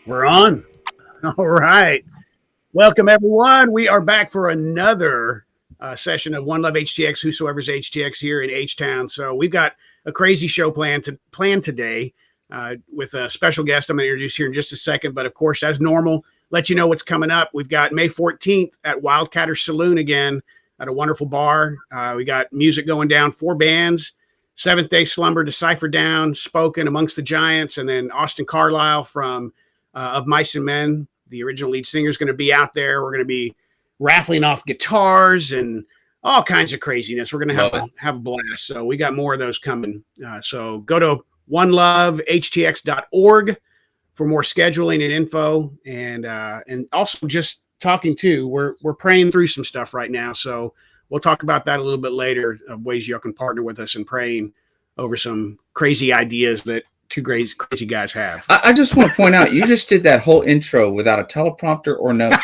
We're on. All right. Welcome, everyone. We are back for another session of 1LoveHTX, Whosoever's HTX here in H-Town. So we've got a crazy show planned today with a special guest I'm going to introduce here in just a second. But, of course, as normal, let you know what's coming up. We've got May 14th at Wildcatter Saloon again at a wonderful bar. We got music going down, 4 bands. Seventh Day Slumber, Decipher Down, Spoken, Amongst the Giants, and then Austin Carlisle from Of Mice and Men, the original lead singer, is going to be out there. We're going to be raffling off guitars and all kinds of craziness. We're going to have a blast. So we got more of those coming. So go to 1LoveHTX.org for more scheduling and info, and also just talking too. We're praying through some stuff right now, so we'll talk about that a little bit later, of ways y'all can partner with us in praying over some crazy ideas that two crazy guys have. I just want to point out, you just did that whole intro without a teleprompter or notes.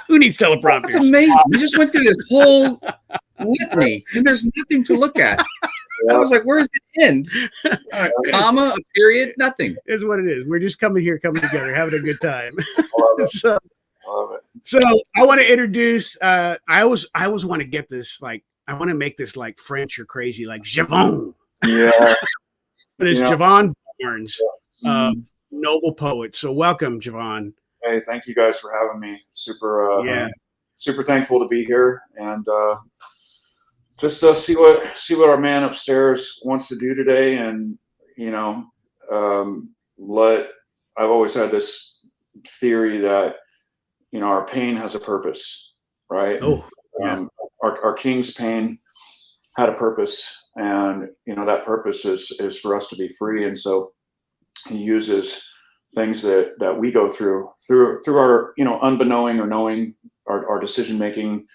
Who needs teleprompters? That's amazing. You just went through this whole litany, and there's nothing to look at. I was like, where's the end? A comma, a period, nothing. Is what it is. We're just coming together, having a good time. So I want to introduce, I always want to get this, like, I want to make this like French or crazy, like Jevon. Yeah. But it's Jevon Barnes, noble poet. So welcome, Jevon. Hey, thank you guys for having me. Super thankful to be here, and just see what our man upstairs wants to do today. And I've always had this theory that our pain has a purpose, right? Oh, yeah. Our king's pain had a purpose, and that purpose is for us to be free. And so he uses things that we go through our unbeknowing or knowing our decision making.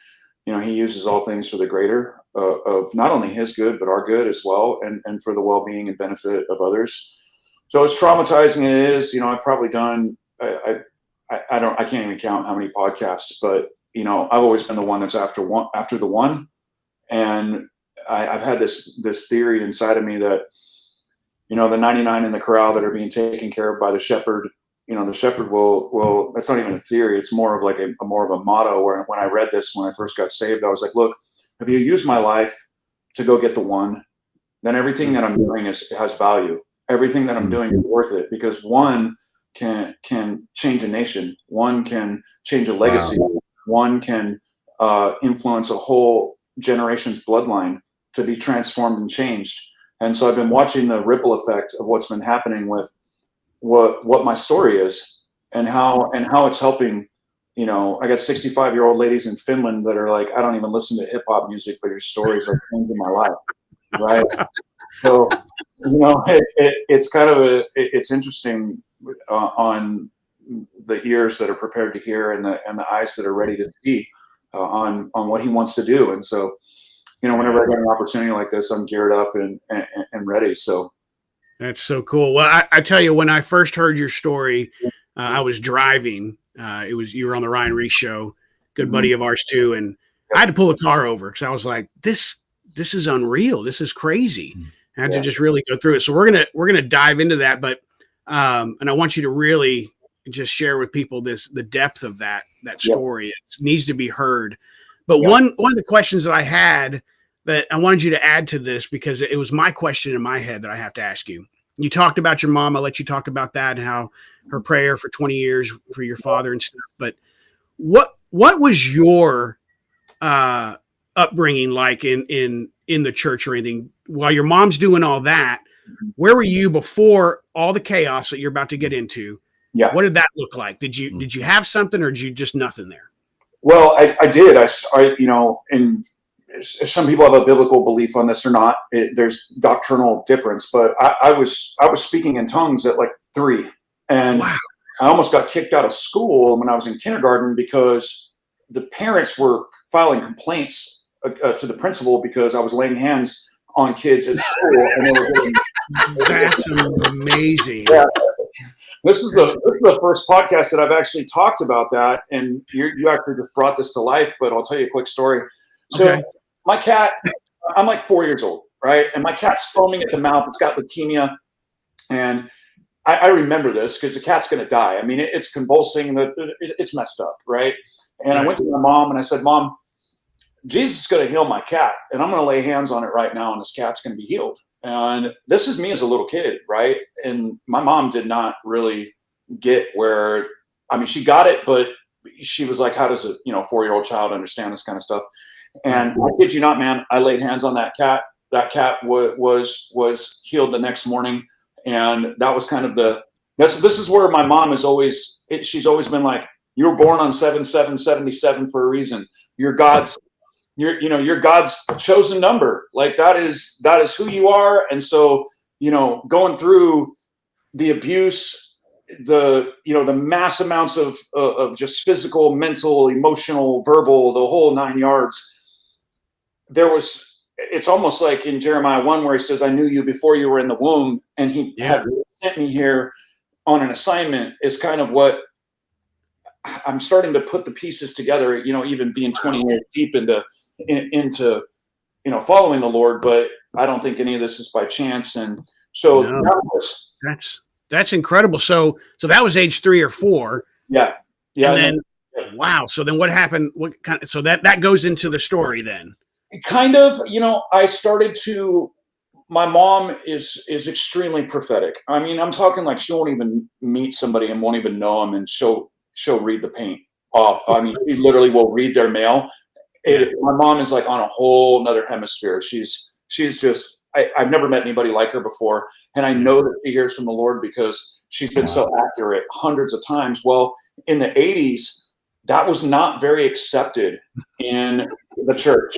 He uses all things for the greater of not only his good but our good as well, and for the well-being and benefit of others. So as traumatizing it is, I've probably done I can't even count how many podcasts, but I've always been the one that's after the one, and I've had this theory inside of me that the 99 in the corral that are being taken care of by the shepherd, the shepherd will that's not even a theory, it's more of like more of a motto. Where when I read this when I first got saved, I was like, look, if you use my life to go get the one, then everything that I'm doing has value. Everything that I'm doing is worth it, because one can change a nation, one can change a legacy, one can influence a whole generation's bloodline to be transformed and changed. And so I've been watching the ripple effect of what's been happening with what my story is, and how it's helping. I got 65-year-old ladies in Finland that are like, I don't even listen to hip hop music, but your stories are changing my life, right? So it's kind of it's interesting on the ears that are prepared to hear, and the eyes that are ready to see on what he wants to do. And so whenever I get an opportunity like this, I'm geared up and ready. So that's so cool. Well, I tell you, when I first heard your story, I was driving. You were on the Ryan Reese show, good buddy of ours too, and I had to pull the car over because I was like, this is unreal. This is crazy. I had to just really go through it. So we're gonna dive into that, but and I want you to really just share with people the depth of that story. It needs to be heard. But one of the questions that I had that I wanted you to add to this, because it was my question in my head that I have to ask you. You talked about your mom. I'll let you talk about that and how her prayer for 20 years for your father and stuff. But what was your upbringing like in the church or anything? While your mom's doing all that, where were you before all the chaos that you're about to get into? Yeah. What did that look like? Did you have something, or did you just nothing there? Well, I did. And some people have a biblical belief on this or not. There's doctrinal difference, but I was speaking in tongues at like 3, and wow. I almost got kicked out of school when I was in kindergarten because the parents were filing complaints to the principal because I was laying hands on kids at school, and they were getting. That's amazing. Yeah. This is the first podcast that I've actually talked about that, and you actually just brought this to life. But I'll tell you a quick story. So my cat, I'm like 4 years old, right? And my cat's foaming at the mouth. It's got leukemia, and I remember this because the cat's going to die. I mean, it's convulsing. It's messed up, right? And I went to my mom and I said, Mom, Jesus is going to heal my cat, and I'm going to lay hands on it right now, and this cat's going to be healed. And this is me as a little kid, right? And my mom did not really get where, I mean, she got it, but she was like, how does a 4-year-old child understand this kind of stuff? And I kid you not, man, I laid hands on that cat. That cat was healed the next morning. And that was kind of this is where my mom is always, she's always been like, you were born on 7/7/77 for a reason. You're God's chosen number. Like that is who you are. And so, going through the abuse, the mass amounts of just physical, mental, emotional, verbal, the whole 9 yards, it's almost like in Jeremiah 1 where he says, I knew you before you were in the womb, and he had sent me here on an assignment, is kind of what I'm starting to put the pieces together, even being 20 years deep into following the Lord, but I don't think any of this is by chance. And so that's incredible. So that was age 3 or 4. Yeah. And then, wow. So then what happened? So that goes into the story then. Kind of, I started to, my mom is extremely prophetic. I mean, I'm talking like she won't even meet somebody and won't even know them, and she'll read the paint off. I mean, she literally will read their mail. My mom is like on a whole nother hemisphere. She's just, I've never met anybody like her before. And I know that she hears from the Lord because she's been so accurate hundreds of times. Well, in the 80s, that was not very accepted in the church.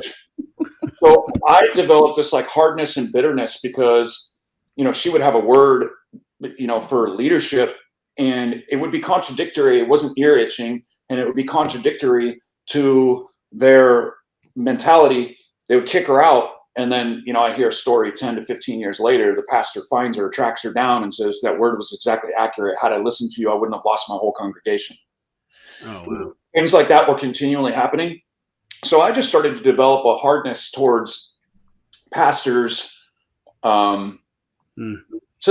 So I developed this like hardness and bitterness because, she would have a word, for leadership, and it would be contradictory. It wasn't ear itching, and it would be contradictory to their mentality. They would kick her out. And then, I hear a story 10 to 15 years later, the pastor finds her, tracks her down, and says that word was exactly accurate. Had I listened to you, I wouldn't have lost my whole congregation. Oh, wow. Things like that were continually happening. So I just started to develop a hardness towards pastors, to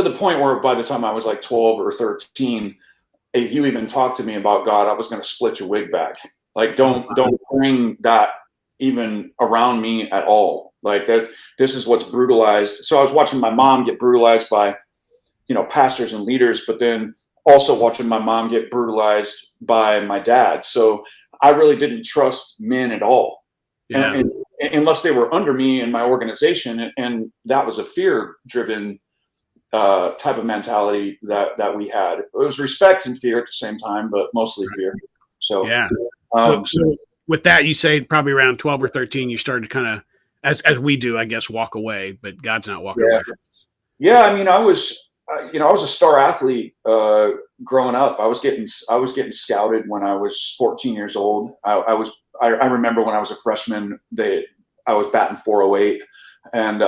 the point where by the time I was like 12 or 13, if you even talked to me about God, I was going to split your wig back. Like, don't bring that even around me at all. Like that, this is what's brutalized. So I was watching my mom get brutalized by, pastors and leaders, but then also watching my mom get brutalized by my dad. So I really didn't trust men at all, and unless they were under me in my organization. And that was a fear-driven type of mentality that we had. It was respect and fear at the same time, but mostly fear. So, so with that, you say probably around 12 or 13, you started kind of, as we do, I guess, walk away, but God's not walking away from us. Yeah. I mean, I was a star athlete growing up. I was getting scouted when I was 14 years old. I remember when I was a freshman, I was batting 408, and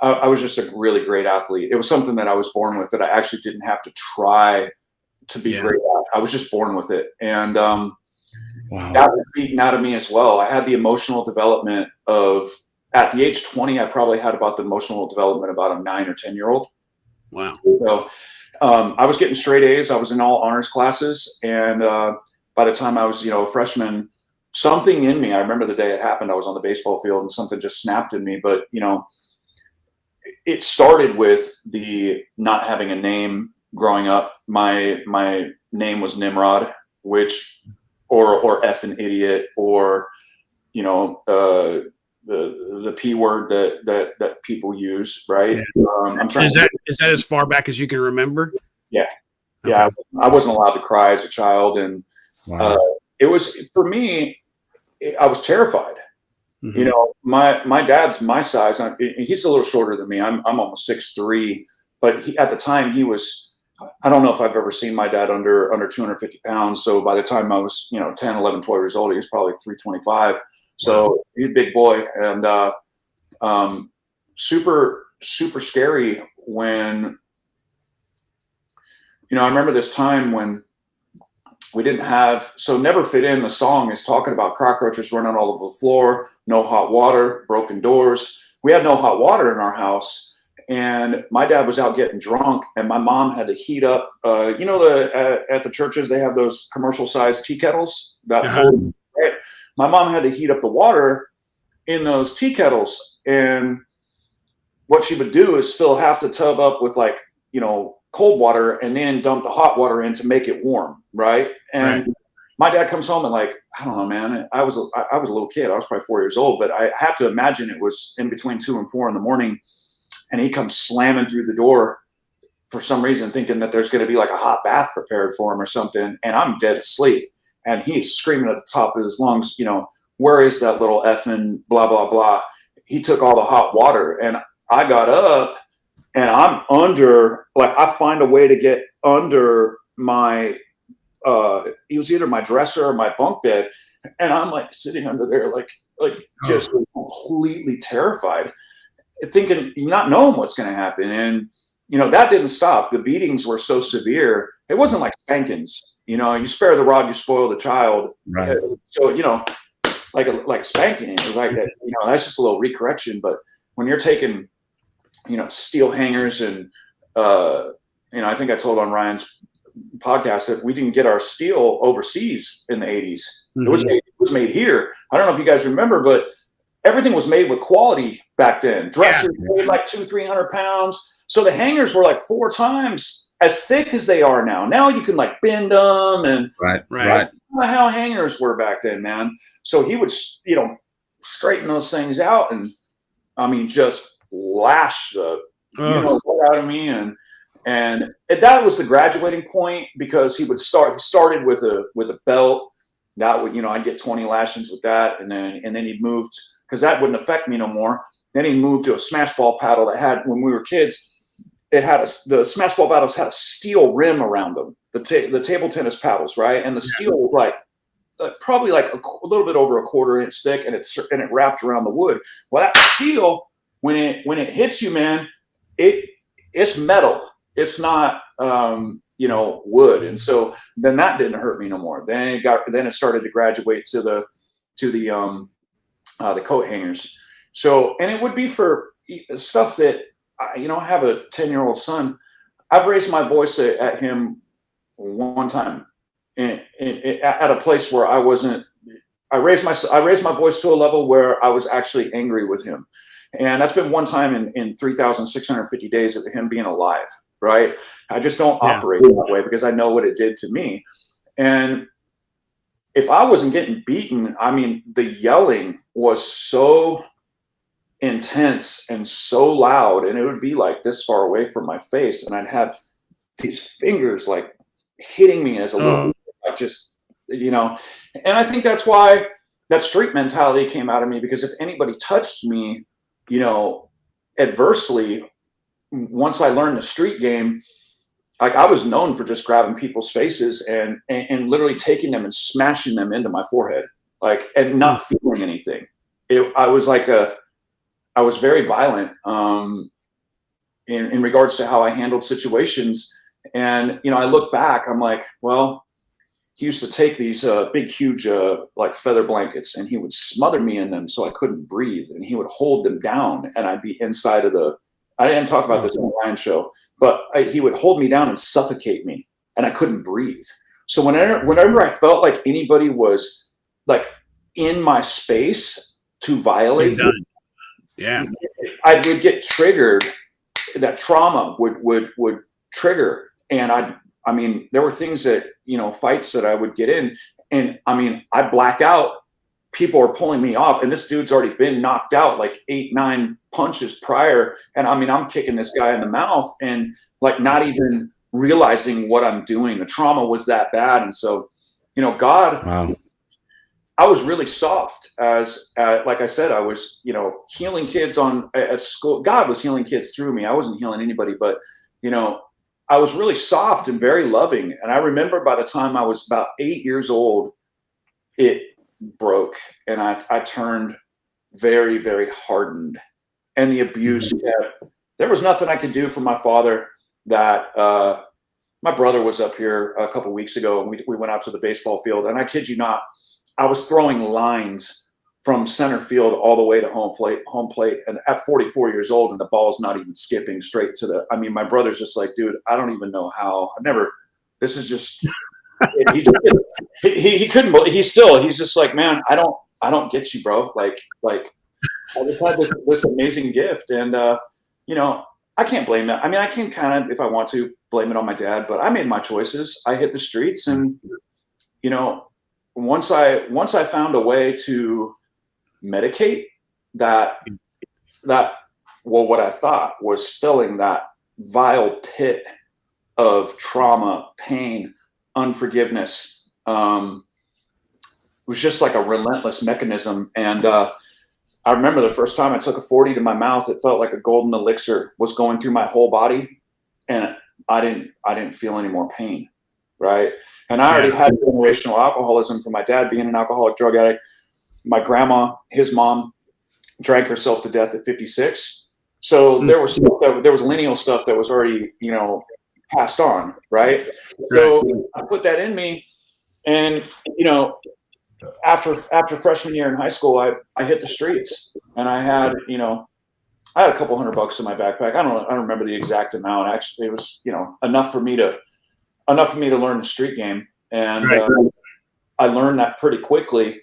I was just a really great athlete. It was something that I was born with, that I actually didn't have to try to be great at. I was just born with it. And that was beaten out of me as well. I had the emotional development at the age 20, I probably had about the emotional development about a 9 or 10-year-old. Wow. So I was getting straight A's. I was in all honors classes. And by the time I was, a freshman, something in me, I remember the day it happened, I was on the baseball field and something just snapped in me. But, it started with the not having a name growing up. My name was Nimrod, or effing idiot, or, the P word that people use, right? I'm trying. Is that as far back as you can remember? Yeah. Okay. Yeah. I wasn't allowed to cry as a child. And it was, for me, I was terrified. Mm-hmm. My dad's my size. He's a little shorter than me. I'm almost 6'3", but at the time he was, I don't know if I've ever seen my dad under 250 pounds. So by the time I was, 10, 11, 12 years old, he was probably 325. So he's a big boy, and super, super scary when, I remember this time when we didn't have, so Never Fit In, the song is talking about cockroaches running all over the floor, no hot water, broken doors. We had no hot water in our house. and my dad was out getting drunk, and my mom had to heat up. At the churches they have those commercial sized tea kettles that hold. Right? My mom had to heat up the water in those tea kettles, and what she would do is fill half the tub up with cold water and then dump the hot water in to make it warm, right? And my dad comes home and I don't know, man. I was a little kid. I was probably 4 years old, but I have to imagine it was in between 2 and 4 in the morning. And he comes slamming through the door for some reason, thinking that there's going to be like a hot bath prepared for him or something. And I'm dead asleep. And he's screaming at the top of his lungs, where is that little effing blah, blah, blah. He took all the hot water, and I got up and I'm under, I find a way to get under my, it was either my dresser or my bunk bed. And I'm sitting under there, just completely terrified, thinking, not knowing what's going to happen. And, that didn't stop. The beatings were so severe. It wasn't like spankings, you spare the rod, you spoil the child. Right. So, like spanking, it was like that, that's just a little recorrection. But when you're taking, steel hangers and, I think I told on Ryan's podcast that we didn't get our steel overseas in the 80s. Mm-hmm. It was made here. I don't know if you guys remember, but everything was made with quality back then. Dressers weighed 200-300 pounds. So the hangers were 4 times as thick as they are now. Now you can bend them and right. That's how hangers were back then, man. So he would, straighten those things out and just lash the out of me, and that was the graduating point, because he started with a belt that would, I'd get 20 lashings with that, and then he moved, because that wouldn't affect me no more. Then he moved to a smash ball paddle that had, when we were kids, the smash ball paddles had a steel rim around them, the table tennis paddles, right? And the steel was probably a little bit over a 1/4 inch thick, and it wrapped around the wood. Well, that steel, when it hits you, man, it's metal. It's not wood. And so then that didn't hurt me no more. Then it started to graduate to the coat hangers. So, and it would be for stuff that I have a 10-year-old son. I've raised my voice at him one time at a place where I wasn't. I raised my voice to a level where I was actually angry with him. And that's been one time in 3,650 days of him being alive, right? I just don't operate that way, because I know what it did to me. And if I wasn't getting beaten, the yelling was so intense and so loud, and it would be this far away from my face, and I'd have these fingers hitting me as a little, and I think that's why that street mentality came out of me, because if anybody touched me, adversely, once I learned the street game, I was known for just grabbing people's faces and literally taking them and smashing them into my forehead, and not feeling anything. I was very violent in regards to how I handled situations. And, I look back, I'm well, he used to take these big, huge, feather blankets, and he would smother me in them so I couldn't breathe. And he would hold them down, and I'd be inside of I didn't talk about this on the Ryan show, but he would hold me down and suffocate me, and I couldn't breathe. So whenever I felt like anybody was in my space to violate, I would get triggered. That trauma would trigger, and there were things that, fights that I would get in, and I black out. People are pulling me off, and this dude's already been knocked out 8-9 punches prior. And I'm kicking this guy in the mouth and not even realizing what I'm doing. The trauma was that bad. And so, God, wow. I was really soft as like I said, I was, healing kids at school. God was healing kids through me. I wasn't healing anybody, but, I was really soft and very loving. And I remember by the time I was about 8 years old, it broke, and I turned very, very hardened. And the abuse, there was nothing I could do for my father. That my brother was up here a couple weeks ago, and we went out to the baseball field, and I kid you not, I was throwing lines from center field all the way to home plate, and at 44 years old, and the ball's not even skipping straight to the. I mean, my brother's just like, dude, I don't even know how. I've never. This is just. He couldn't believe. He's just like, man, I don't get you, bro. Like I just had this amazing gift, and I can't blame that. I mean, I can kind of, if I want to, blame it on my dad, but I made my choices. I hit the streets, and once I found a way to medicate that what I thought was filling that vile pit of trauma, pain, unforgiveness, was just like a relentless mechanism. And I remember the first time I took a 40 to my mouth, it felt like a golden elixir was going through my whole body, and I didn't feel any more pain, right? And I already had generational alcoholism from my dad being an alcoholic drug addict. My grandma, his mom, drank herself to death at 56. So there was lineal stuff that was already, passed on, right? So I put that in me, and after freshman year in high school, I hit the streets, and I had a couple $100 in my backpack. I don't remember the exact amount. Actually, it was enough for me to learn the street game, and I learned that pretty quickly.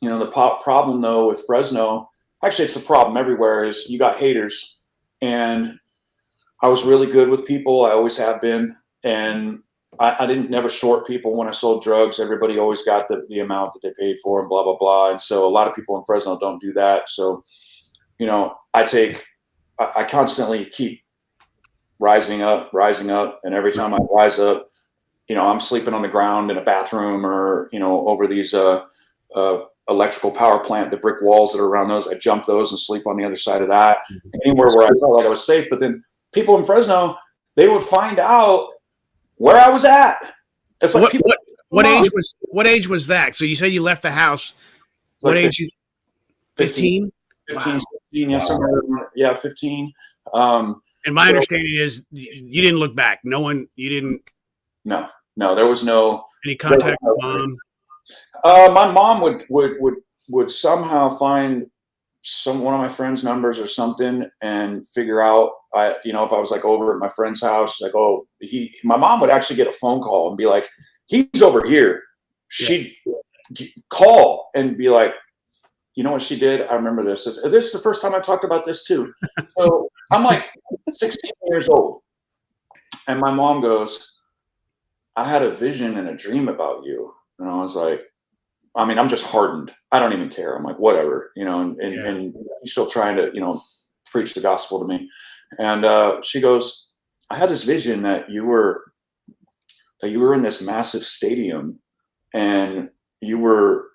The problem though with Fresno, actually it's a problem everywhere, is you got haters, and I was really good with people. I always have been, and I didn't never short people when I sold drugs. Everybody always got the amount that they paid for, and blah blah blah. And so a lot of people in Fresno don't do that. So I constantly keep rising up, and every time I rise up, I'm sleeping on the ground in a bathroom, or over these electrical power plant, the brick walls that are around those. I jump those and sleep on the other side of that, anywhere where I felt like I was safe. But then people in Fresno, they would find out where I was at. It's like what age was that? So you said you left the house. What age? 15? 15, 16, yeah, somewhere around, 15. And my understanding is you didn't look back. You didn't. No, there was no any contact with mom. My mom would somehow find one of my friends' numbers or something and figure out, if I was like over at my friend's house, like, my mom would actually get a phone call and be like, he's over here. She'd call and be like, you know what she did? I remember this. This is the first time I talked about this too. So I'm like 16 years old, and my mom goes, I had a vision and a dream about you. And I was like, I'm just hardened. I don't even care. I'm like, whatever, and she's still trying to, preach the gospel to me. And she goes, I had this vision that you were in this massive stadium, and you were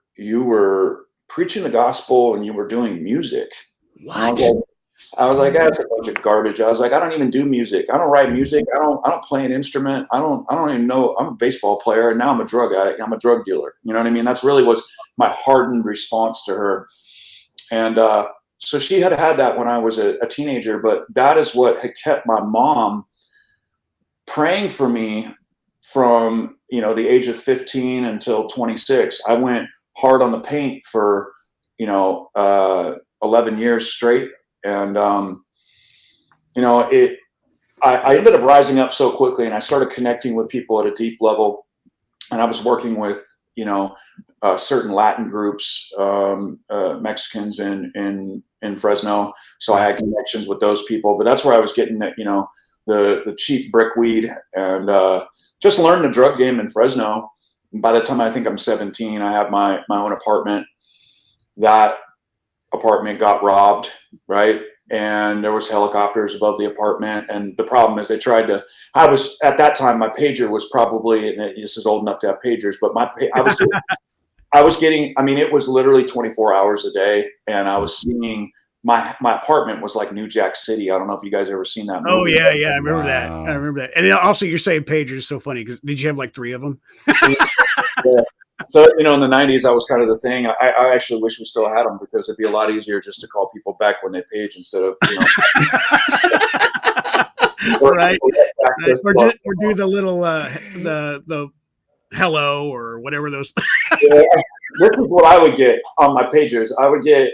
preaching the gospel, and you were doing music. What? I was like, that's a bunch of garbage. I was like, I don't even do music. I don't write music. I don't play an instrument. I don't even know. I'm a baseball player, and now I'm a drug addict. I'm a drug dealer. You know what I mean? That's really was my hardened response to her. And so she had that when I was a teenager, but that is what had kept my mom praying for me from, the age of 15 until 26. I went hard on the paint for, 11 years straight. And, I ended up rising up so quickly, and I started connecting with people at a deep level, and I was working with, certain Latin groups, Mexicans in Fresno. So I had connections with those people, but that's where I was getting the cheap brickweed, and, just learned the drug game in Fresno. And by the time I think I'm 17, I have my own apartment. That apartment got robbed, right? And there was helicopters above the apartment. And the problem is at that time, my pager was probably, and this is old enough to have pagers, but I was getting, it was literally 24 hours a day. And I was seeing my apartment was like New Jack City. I don't know if you guys ever seen that movie. Oh yeah. I remember that. I remember that. And also you're saying pagers is so funny, because did you have like 3 of them? Yeah. So, in the 90s, I was kind of the thing. I actually wish we still had them, because it'd be a lot easier just to call people back when they page instead of, right. Or do the little, the hello or whatever those. Yeah. this is what I would get on my pagers. I would get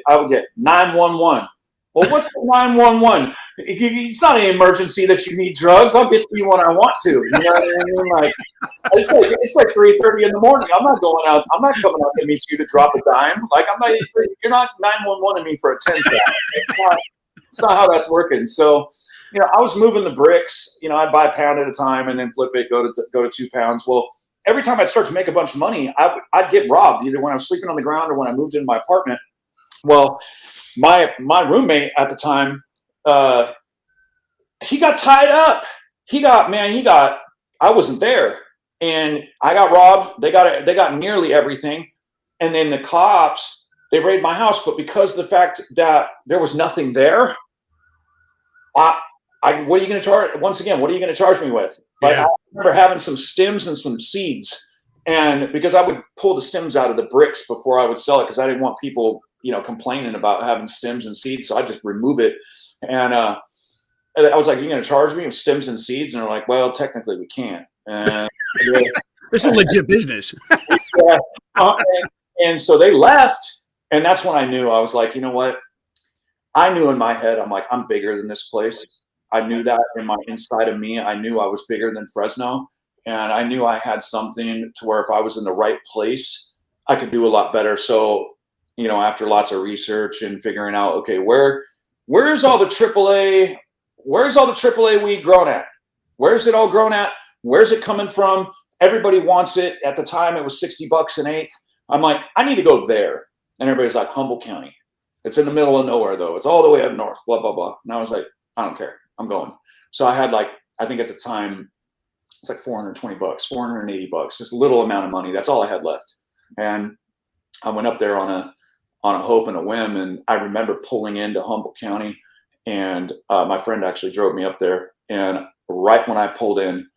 911. Well, what's the 911? It's not an emergency that you need drugs. I'll get to you when I want to. You know what I mean? Like it's like 3:30 in the morning. I'm not going out. I'm not coming out to meet you to drop a dime. Like I'm not. You're not 911ing me for a 10 cent. It's not how that's working. So, I was moving the bricks. I'd buy a pound at a time and then flip it, go to 2 pounds. Well, every time I'd start to make a bunch of money, I'd get robbed either when I was sleeping on the ground or when I moved into my apartment. Well, my roommate at the time, he got tied up. I wasn't there, and I got robbed. They got nearly everything, and then the cops, they raided my house. But because of the fact that there was nothing there, what are you going to charge? Once again, what are you going to charge me with? Like, I remember having some stems and some seeds, and because I would pull the stems out of the bricks before I would sell it, because I didn't want people, complaining about having stems and seeds, so I just remove it. And I was like, "You're going to charge me with stems and seeds?" And they're like, "Well, technically, we can't." And this is legit business. and so they left, and that's when I knew. I was like, you know what? I knew in my head, I'm like, I'm bigger than this place. I knew that in my inside of me. I knew I was bigger than Fresno, and I knew I had something to where if I was in the right place, I could do a lot better. So, after lots of research and figuring out, okay, where's all the AAA weed grown at? Where's it all grown at? Where's it coming from? Everybody wants it. At the time, it was $60 an eighth. I'm like, I need to go there. And everybody's like, Humboldt County. It's in the middle of nowhere, though. It's all the way up north, blah, blah, blah. And I was like, I don't care. I'm going. So I had I think at the time, it's like $420, $480, just a little amount of money. That's all I had left. And I went up there on a hope and a whim. And I remember pulling into Humboldt County, and my friend actually drove me up there. And right when I pulled in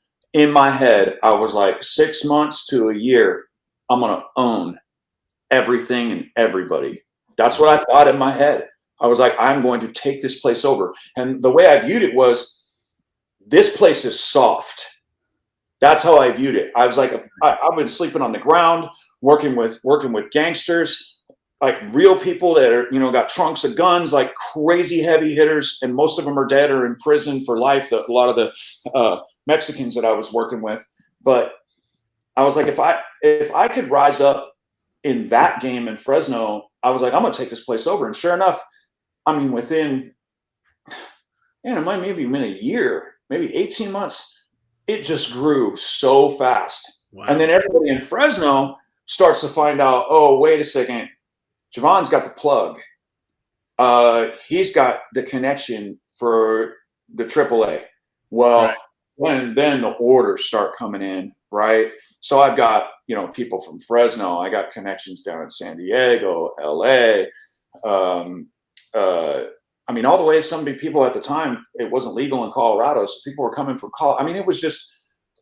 my head, I was like, 6 months to a year, I'm going to own everything and everybody. That's what I thought in my head. I was like, I'm going to take this place over. And the way I viewed it was, this place is soft. That's how I viewed it. I was like, I've been sleeping on the ground, working with gangsters, like real people that are, got trunks of guns, like crazy heavy hitters, and most of them are dead or in prison for life. A lot of the Mexicans that I was working with. But I was like, if I could rise up in that game in Fresno, I was like, I'm gonna take this place over. And sure enough, I mean, within, it might maybe been a year, maybe 18 months, it just grew so fast. Wow. And then everybody in Fresno starts to find out, oh, wait a second, Jevon's got the plug. He's got the connection for the AAA. Well, then the orders start coming in, right? So I've got, people from Fresno. I got connections down in San Diego, LA. I mean, all the way, some people at the time, it wasn't legal in Colorado. So people were coming from Colorado. I mean, it was just,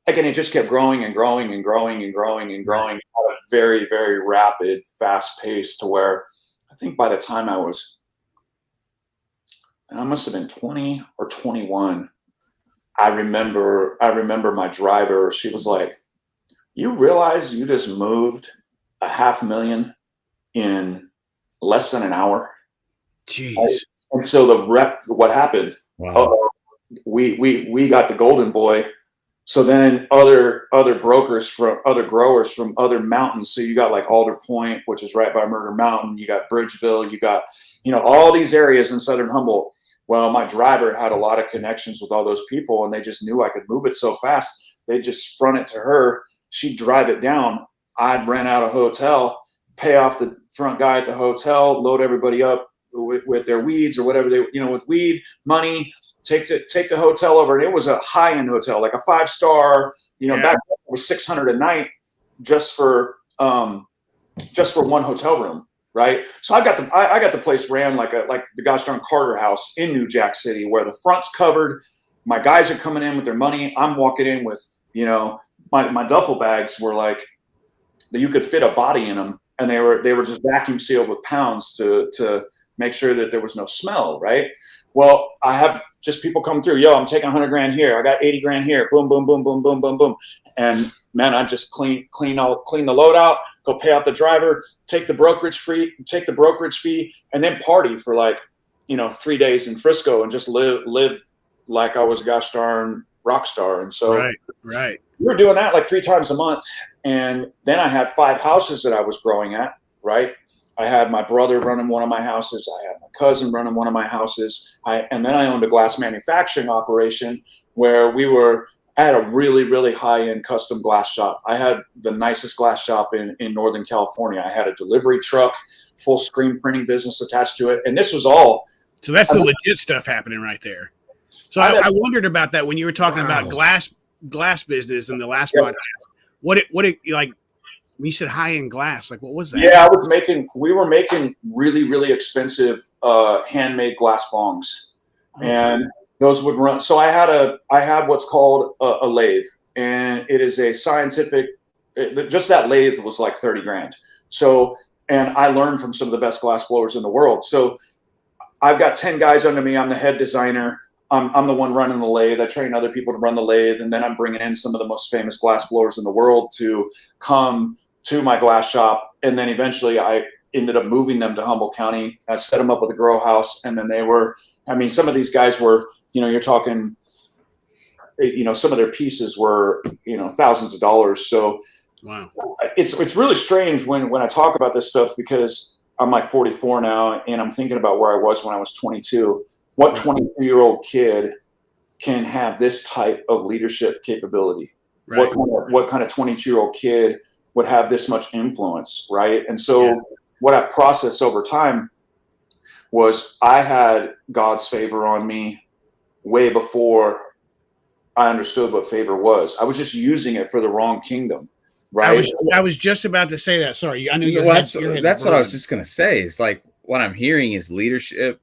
again, it just kept growing and growing and growing and growing and growing at a very, very rapid, fast pace, to where I think by the time I must have been 20 or 21. I remember my driver, she was like, you realize you just moved $500,000 in less than an hour? Jeez. And so what happened? Wow. We got the golden boy. So then other brokers from other growers from other mountains. So you got like Alder Point, which is right by Murder Mountain. You got Bridgeville. You got, all these areas in Southern Humboldt. Well, my driver had a lot of connections with all those people, and they just knew I could move it so fast. They'd just front it to her. She'd drive it down. I'd rent out a hotel, pay off the front guy at the hotel, load everybody up with their weeds or whatever they, with weed, money, take the hotel over. And it was a high-end hotel, like a 5-star, back then it was $600 a night just for one hotel room. Right. So I got the place ran like the gosh darn Carter House in New Jack City, where the front's covered. My guys are coming in with their money. I'm walking in with, my duffel bags were like, you could fit a body in them, and they were just vacuum sealed with pounds to make sure that there was no smell. Right. Well, I have just people come through. Yo, I'm taking $100,000 here. I got $80,000 here. Boom, boom, boom, boom, boom, boom, boom. And man, I just clean the load out, go pay out the driver, take the brokerage fee, and then party for like, 3 days in Frisco and just live like I was a gosh darn rock star. And so right. we were doing that like 3 times a month. And then I had 5 houses that I was growing at, right? I had my brother running one of my houses. I had my cousin running one of my houses. And then I owned a glass manufacturing operation where I had a really, really high-end custom glass shop. I had the nicest glass shop in Northern California. I had a delivery truck, full screen printing business attached to it. And this was all. So that's the legit stuff happening right there. So I wondered about that when you were talking about glass business in the last podcast. What it like when you said high-end glass, like what was that? Yeah, we were making really, really expensive handmade glass bongs. And those would run. So I had what's called a lathe, and it is a scientific, just that lathe was like 30 grand. So, and I learned from some of the best glass blowers in the world. So I've got 10 guys under me. I'm the head designer. I'm the one running the lathe. I train other people to run the lathe. And then I'm bringing in some of the most famous glass blowers in the world to come to my glass shop. And then eventually I ended up moving them to Humboldt County. I set them up with a grow house. And then some of these guys were, you're talking, some of their pieces were, thousands of dollars. So wow, it's really strange when I talk about this stuff because I'm like 44 now and I'm thinking about where I was when I was 22. What 22-year-old kid can have this type of leadership capability? Right. What kind of 22-year-old kid would have this much influence, right? And so what I've processed over time was I had God's favor on me way before I understood what favor was. I was just using it for the wrong kingdom, right? I was just about to say that. Sorry, I knew that's what I was just going to say. Is like what I'm hearing is leadership.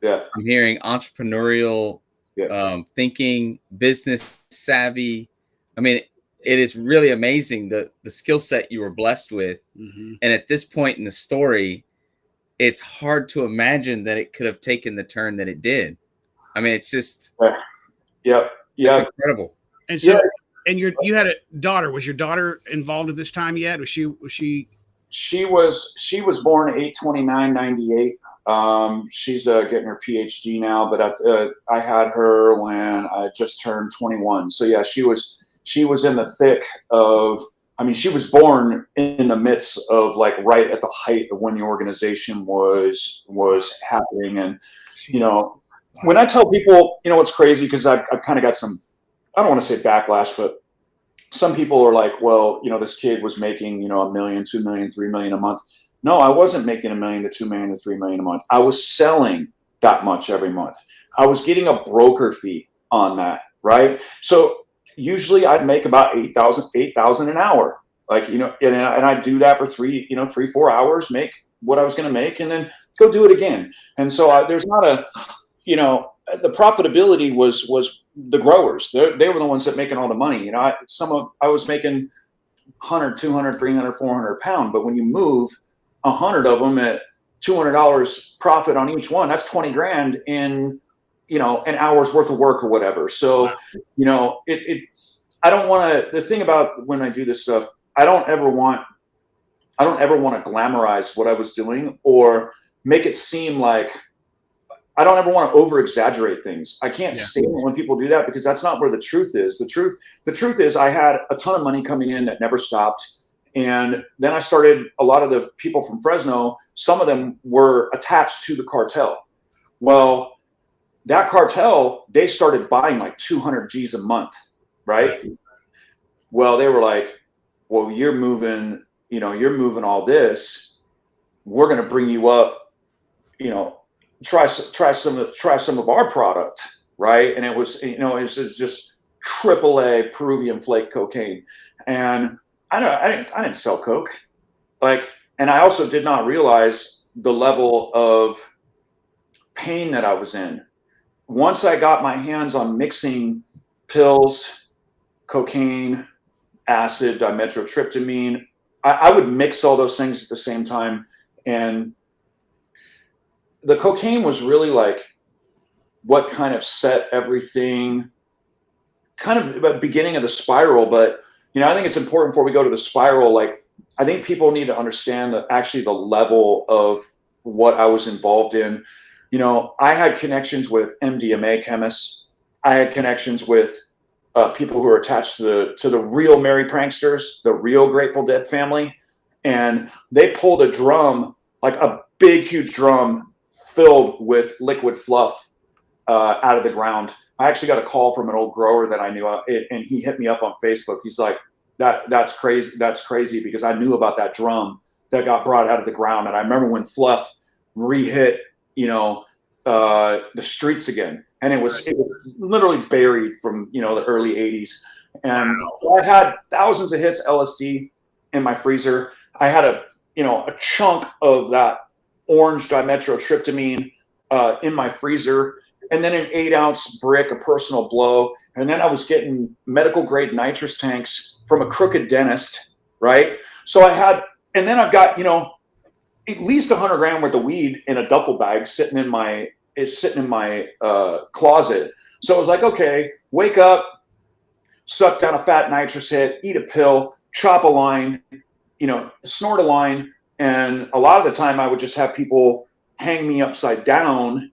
Yeah, I'm hearing entrepreneurial thinking, business savvy. I mean, it is really amazing the skill set you were blessed with. Mm-hmm. And at this point in the story, it's hard to imagine that it could have taken the turn that it did. I mean, it's just it's incredible. And so, and you had a daughter. Was your daughter involved at this time yet? Was she? She was born 8/29/98. She's getting her PhD now, but I had her when I just turned 21. So yeah, she was in the thick of. I mean, she was born in the midst of like right at the height of when the organization was happening. And when I tell people, it's crazy because I've kind of got some. I don't want to say backlash, but some people are like, well, this kid was making, $1 million, $2 million, $3 million a month. No, I wasn't making $1 million to $2 million to $3 million a month. I was selling that much every month. I was getting a broker fee on that, right? So usually I'd make about $8,000 an hour. Like, and I'd do that for 3-4 hours, make what I was going to make, and then go do it again. And so there's not the profitability was the growers. They were the ones that making all the money. I was making 100, 200, 300, 400 a pound, but when you move 100 of them at $200 profit on each one, that's 20 grand in an hour's worth of work or whatever. So I don't want to. The thing about when I do this stuff, I don't ever want to glamorize what I was doing or make it seem like. I don't ever want to over exaggerate things. I can't stand when people do that because that's not where the truth is. The truth is I had a ton of money coming in that never stopped. And then I started, a lot of the people from Fresno, some of them were attached to the cartel. Well, that cartel, they started buying like 200 G's a month, right? Well, they were like, well, you're moving all this. We're going to bring you up, try some of our product, right? And it was, it's just AAA Peruvian flake cocaine. And I didn't sell coke, and I also did not realize the level of pain that I was in. Once I got my hands on mixing pills, cocaine, acid, dimethyltryptamine, I would mix all those things at the same time. And the cocaine was really like what kind of set everything, kind of the beginning of the spiral. But I think it's important before we go to the spiral. Like, I think people need to understand that actually the level of what I was involved in. I had connections with MDMA chemists. I had connections with people who are attached to the real Merry Pranksters, the real Grateful Dead family. And they pulled a drum, like a big, huge drum filled with liquid fluff out of the ground. I actually got a call from an old grower that I knew, and he hit me up on Facebook. He's like, that's crazy. That's crazy, because I knew about that drum that got brought out of the ground. And I remember when fluff re-hit, the streets again. And it was literally buried from, the early 80s. And I had thousands of hits LSD in my freezer. I had a chunk of that orange dimetrotryptamine in my freezer, and then an 8-ounce brick, a personal blow. And then I was getting medical grade nitrous tanks from a crooked dentist, right? So and then I've got, at least 100 grand worth of weed in a duffel bag sitting in my closet. So I was like, okay, wake up, suck down a fat nitrous hit, eat a pill, chop a line, snort a line. And a lot of the time I would just have people hang me upside down.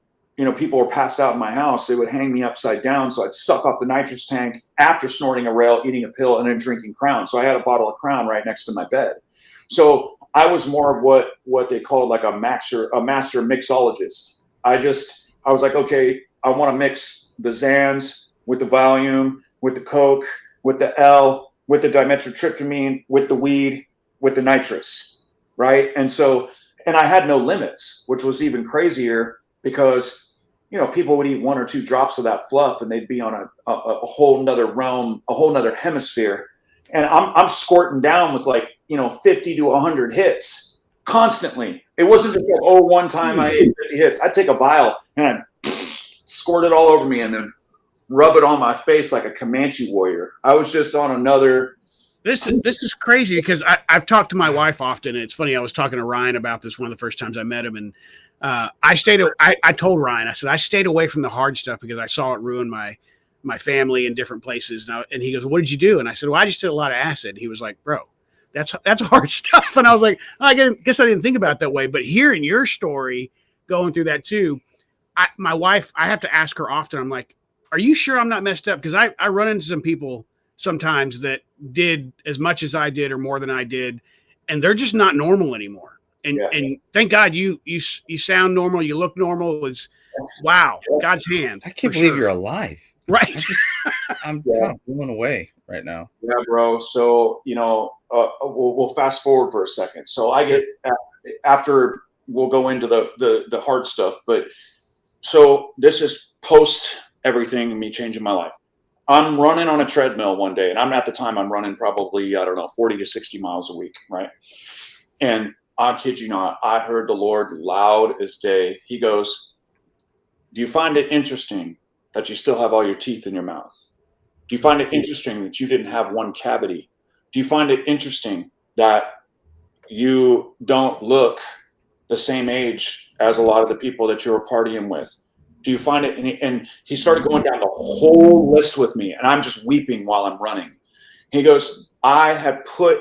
People were passed out in my house. They would hang me upside down. So I'd suck off the nitrous tank after snorting a rail, eating a pill, and then drinking Crown. So I had a bottle of Crown right next to my bed. So I was more of what they called like a master mixologist. I was like, okay, I want to mix the Xans with the Valium, with the Coke, with the L, with the dimetrotryptamine, with the weed, with the nitrous, right? And I had no limits, which was even crazier, because people would eat 1 or 2 drops of that fluff and they'd be on a whole nother realm, a whole nother hemisphere. And I'm squirting down with 50 to 100 hits constantly. It wasn't just like, one time I ate 50 hits. I'd take a vial and I'd squirt it all over me and then rub it on my face like a Comanche warrior. I was just on another. This is crazy, because I've talked to my wife often, and it's funny. I was talking to Ryan about this one of the first times I met him, and I told Ryan, I said, I stayed away from the hard stuff because I saw it ruin my family in different places. And he goes, what did you do? And I said, well, I just did a lot of acid. He was like, bro, that's hard stuff. And I was like, I guess I didn't think about it that way. But hearing your story, going through that too, my wife, I have to ask her often. I'm like, are you sure I'm not messed up? Because I run into some people sometimes that did as much as I did or more than I did, and they're just not normal anymore. And thank God you sound normal, you look normal. Is wow, God's hand. I can't believe you're alive. Right. I'm kind of blown away right now. Yeah, bro. So we'll fast forward for a second. So I get after we'll go into the hard stuff, but so this is post everything and me changing my life. I'm running on a treadmill one day, and at the time I'm running probably 40 to 60 miles a week, right? And I kid you not, I heard the Lord loud as day. He goes, do you find it interesting that you still have all your teeth in your mouth? Do you find it interesting that you didn't have one cavity? Do you find it interesting that you don't look the same age as a lot of the people that you were partying with? Do you find it? And he started going down the whole list with me, and I'm just weeping while I'm running. He goes, I have put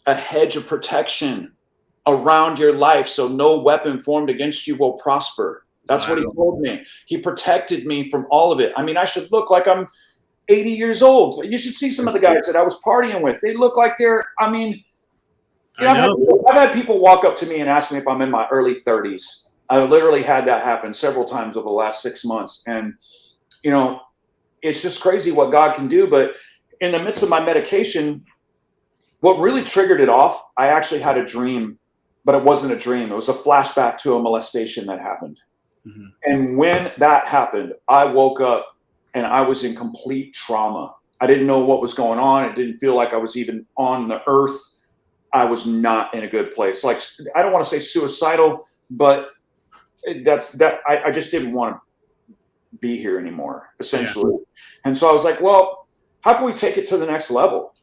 a hedge of protection around your life so no weapon formed against you will prosper. That's what he told me. He protected me from all of it. I mean, I should look like I'm 80 years old. You should see some of the guys that I was partying with. They look like I've had people walk up to me and ask me if I'm in my early 30s. I literally had that happen several times over the last 6 months. And, it's just crazy what God can do. But in the midst of my medication, what really triggered it off, I actually had a dream, but it wasn't a dream. It was a flashback to a molestation that happened. Mm-hmm. And when that happened, I woke up and I was in complete trauma. I didn't know what was going on. It didn't feel like I was even on the earth. I was not in a good place. Like, I don't want to say suicidal, but I just didn't want to be here anymore, essentially. Yeah. And so I was like, well, how can we take it to the next level?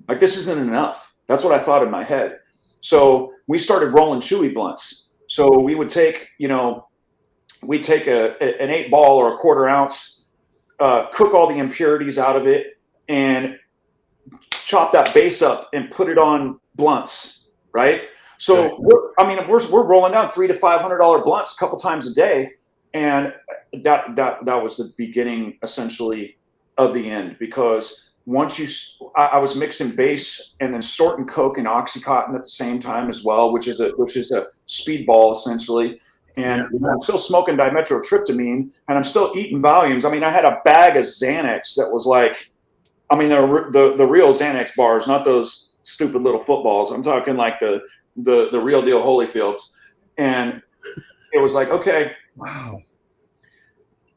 Like, this isn't enough. That's what I thought in my head. So we started rolling chewy blunts. So we would take, we'd take an 8-ball or a 1/4 ounce, cook all the impurities out of it, and chop that base up and put it on blunts, right? So we're rolling down $300 to $500 blunts a couple times a day, and that was the beginning essentially of the end, because I was mixing base and then sorting coke and oxycontin at the same time as well, which is a speedball essentially. And I'm still smoking dimethyltryptamine, and I'm still eating Valiums. I mean, I had a bag of Xanax that was like, I mean, the real Xanax bars, not those stupid little footballs. I'm talking like the real deal Holyfields. And it was like, okay, wow,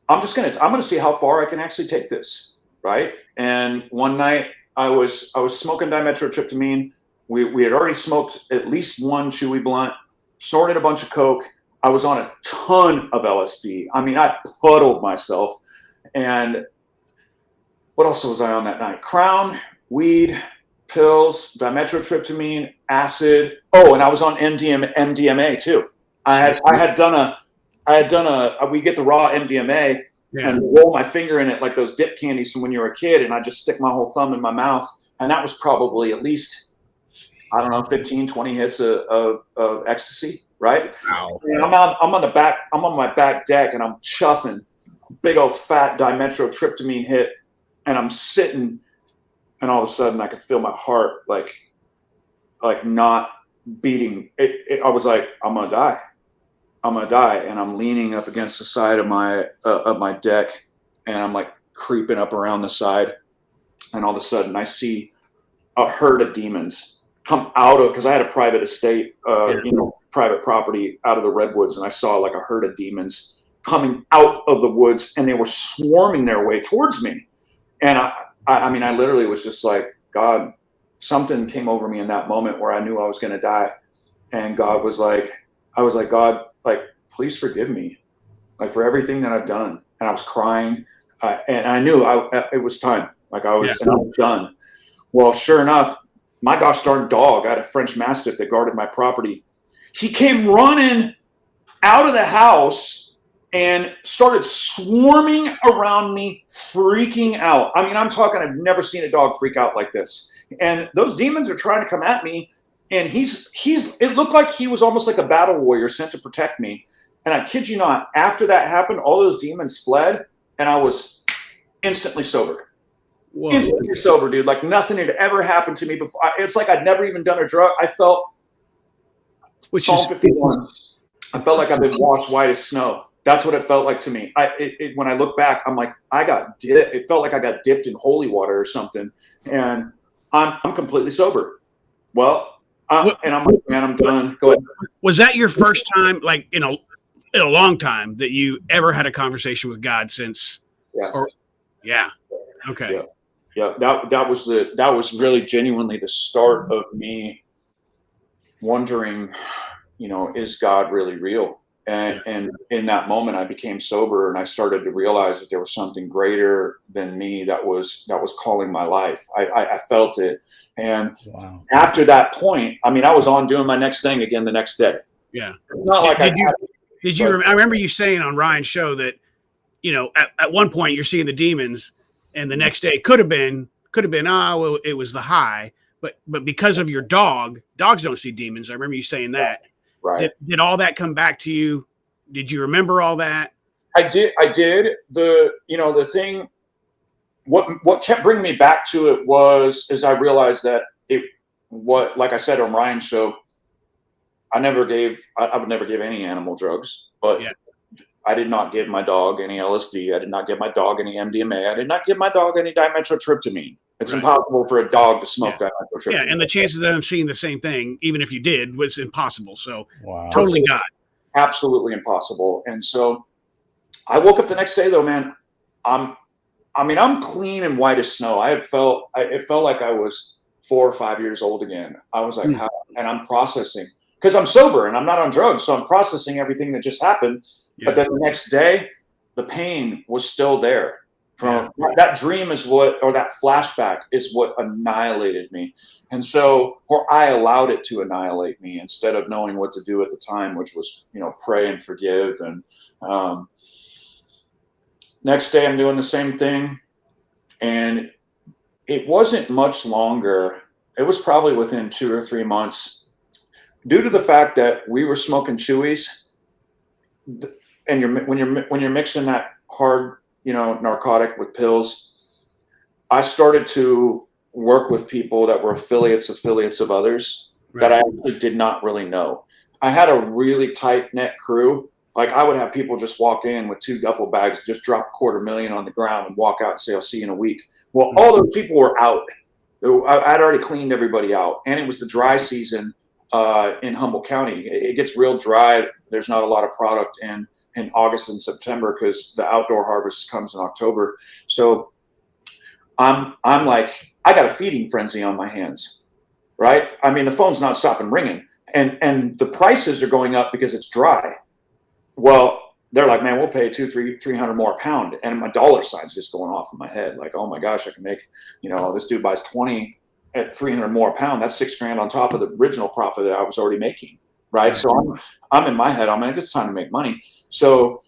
I'm gonna see how far I can actually take this, right? And one night I was smoking dimethyltryptamine. We had already smoked at least one chewy blunt, snorted a bunch of coke. I was on a ton of LSD. I mean, I puddled myself. And what else was I on that night? Crown, weed, pills, dimethyltryptamine, acid. Oh, and I was on MDMA too. I had done a we get the raw MDMA and roll my finger in it like those dip candies from when you were a kid, and I just stick my whole thumb in my mouth, and that was probably at least, I don't know, 15, 20 hits of ecstasy, right? Wow. And I'm on my back deck, and I'm chuffing big old fat dimethyltryptamine hit, and I'm sitting, and all of a sudden I could feel my heart like not beating. I was like, I'm gonna die, and I'm leaning up against the side of my deck, and I'm like creeping up around the side, and all of a sudden I see a herd of demons come out of, because I had a private estate, private property out of the redwoods, and I saw like a herd of demons coming out of the woods, and they were swarming their way towards me. And I mean, I literally was just like, God, something came over me in that moment where I knew I was going to die. And God was like, God, like, please forgive me, like, for everything that I've done. And I was crying, and I knew it was time. Like I was done. Well, sure enough, my gosh darn dog, I had a French Mastiff that guarded my property. He came running out of the house and started swarming around me, freaking out. I mean, I'm talking, I've never seen a dog freak out like this. And those demons are trying to come at me. And it looked like he was almost like a battle warrior sent to protect me. And I kid you not, after that happened, all those demons fled, and I was instantly sober. Whoa. Instantly sober, dude. Like nothing had ever happened to me before. It's like I'd never even done a drug. I felt, Psalm 51, I felt like I've been washed white as snow. That's what it felt like to me. When I look back, I'm like, it felt like I got dipped in holy water or something. And I'm completely sober. Well, I'm like, man, I'm done. Go ahead. Was that your first time, like in a long time, that you ever had a conversation with God since? Yeah. Okay. Yeah. That was really genuinely the start of me wondering, is God really real? And in that moment, I became sober, and I started to realize that there was something greater than me that was calling my life. I felt it. And after that point, I mean, I was on doing my next thing again the next day. Yeah. Not like I remember you saying on Ryan's show that, at one point you're seeing the demons, and the next day could have been, it was the high, but because of your dogs don't see demons. I remember you saying that. Right. Did all that come back to you? Did you remember all that? I did. The thing, what kept bringing me back to it is I realized that like I said on Ryan's show, I would never give any animal drugs, but I did not give my dog any LSD. I did not give my dog any MDMA. I did not give my dog any dimethyltryptamine. It's impossible for a dog to smoke dimethyltryptamine. Yeah, and the chances of them seeing the same thing, even if you did, was impossible. So totally God. Absolutely impossible. And so I woke up the next day, though, man. I'm clean and white as snow. It felt like I was 4 or 5 years old again. I was like, how? And I'm processing, because I'm sober and I'm not on drugs. So I'm processing everything that just happened. Yeah. But then the next day, the pain was still there. That dream that flashback is what annihilated me. And so, or I allowed it to annihilate me instead of knowing what to do at the time, which was, pray and forgive. And next day I'm doing the same thing. And it wasn't much longer. It was probably within 2 or 3 months, due to the fact that we were smoking chewies, and when you're mixing that hard, narcotic with pills, I started to work with people that were affiliates of others that I actually did not really know. I had a really tight knit crew. Like, I would have people just walk in with 2 duffel bags, just drop $250,000 on the ground and walk out and say, "I'll see you in a week." Well, all those people were out. I'd already cleaned everybody out, and it was the dry season in Humboldt County. It gets real dry. There's not a lot of product in August and September because the outdoor harvest comes in October. So I'm like, I got a feeding frenzy on my hands, right? I mean, the phone's not stopping ringing, and the prices are going up because it's dry. Well, they're like, "Man, we'll pay $200-300 more a pound," and my dollar sign's just going off in my head. Like, oh my gosh, I can make, this dude buys 20 at $300 more a pound. That's $6,000 on top of the original profit that I was already making, right? So I'm in my head, I'm like, it's time to make money. So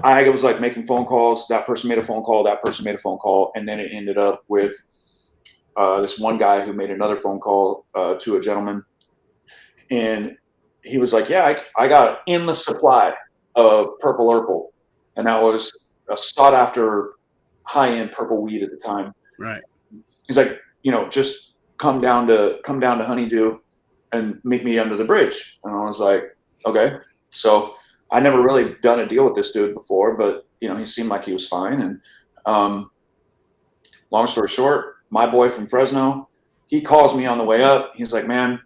I was like making phone calls. That person made a phone call. That person made a phone call, and then it ended up with this one guy who made another phone call to a gentleman, and he was like, "Yeah, I got an endless supply of purple Urkel," and that was a sought after high-end purple weed at the time. Right. He's like, "Just come down to Honeydew and meet me under the bridge." And I was like, "Okay." So I never really done a deal with this dude before, but he seemed like he was fine. And long story short, my boy from Fresno, he calls me on the way up. He's like, "Man,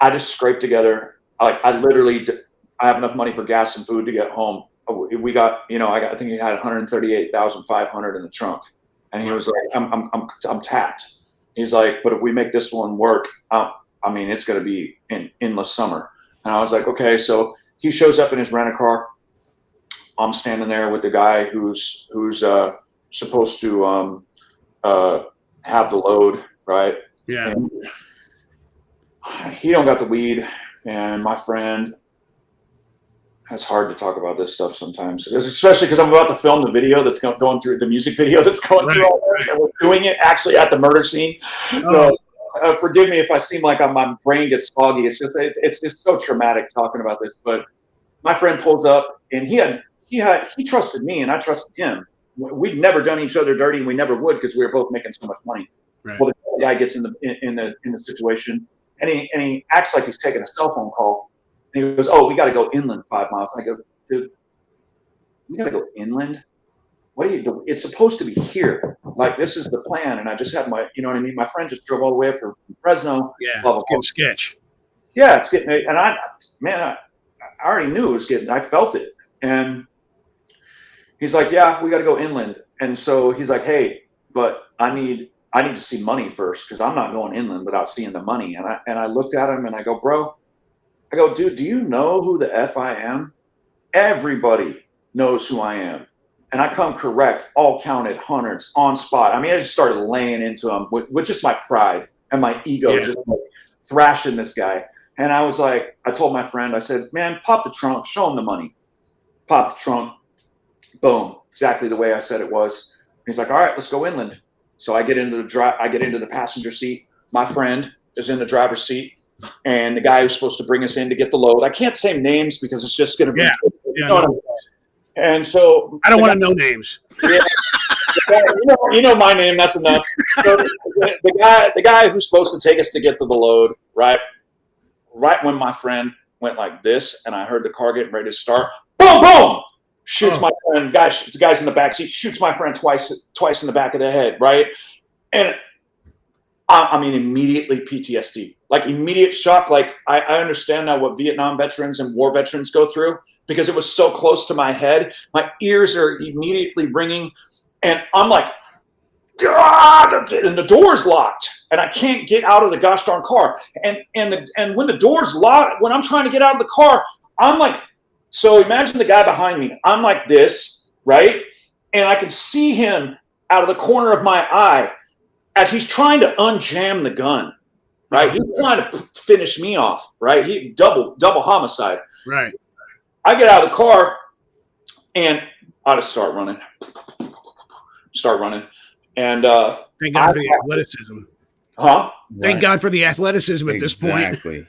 I just scraped together. I have enough money for gas and food to get home. We got, I think he had 138,500 in the trunk." And he was like, I'm tapped. He's like, "But if we make this one work, it's going to be an endless summer." And I was like, "Okay." So he shows up in his rent-a-car. I'm standing there with the guy who's supposed to have the load, right? Yeah. And he don't got the weed, and my friend. It's hard to talk about this stuff sometimes, especially because I'm about to film the video that's going through, the music video that's going through all this, and we're doing it actually at the murder scene. So forgive me if I seem like my brain gets foggy. It's just so traumatic talking about this. But my friend pulls up, and he trusted me, and I trusted him. We'd never done each other dirty, and we never would because we were both making so much money. Right. Well, the guy gets in the situation, and he acts like he's taking a cell phone call. And he goes, "Oh, we got to go inland 5 miles." And I go, "Dude, we got to go inland? What are you? It's supposed to be here. Like, this is the plan." And I just had my, you know what I mean? My friend just drove all the way up from Fresno. Yeah. Blah, blah, blah. Sketch. Yeah, it's getting, and I already knew it was getting, I felt it. And he's like, "Yeah, we got to go inland." And so he's like, "Hey, but I need to see money first because I'm not going inland without seeing the money." And I looked at him and I go, "Bro," I go, "Dude, do you know who the F I am? Everybody knows who I am." And I come correct, all counted, hundreds, on spot. I mean, I just started laying into him with just my pride and my ego, just like thrashing this guy. And I was like, I told my friend, I said, "Man, pop the trunk, show him the money." Pop the trunk, boom, exactly the way I said it was. He's like, "All right, let's go inland." So I get into the passenger seat. My friend is in the driver's seat. And the guy who's supposed to bring us in to get the load, I can't say names because it's just going to be. And so I don't want to know names. Yeah, you know my name. That's enough. So the guy who's supposed to take us to get to the load, right when my friend went like this, and I heard the car getting ready to start. Boom, boom! Shoots my friend. The guy's in the back seat. Shoots my friend twice in the back of the head, right? And I mean, immediately PTSD, like immediate shock. Like I understand now what Vietnam veterans and war veterans go through because it was so close to my head. My ears are immediately ringing, and I'm like, and the door's locked, and I can't get out of the gosh darn car. And when the door's locked, when I'm trying to get out of the car, I'm like, so imagine the guy behind me. I'm like this, right? And I can see him out of the corner of my eye as he's trying to unjam the gun, right? He's trying to finish me off, right? He double homicide. Right. I get out of the car and I just start running. And thank God for the athleticism. Huh? Thank God for the athleticism at this point. Exactly.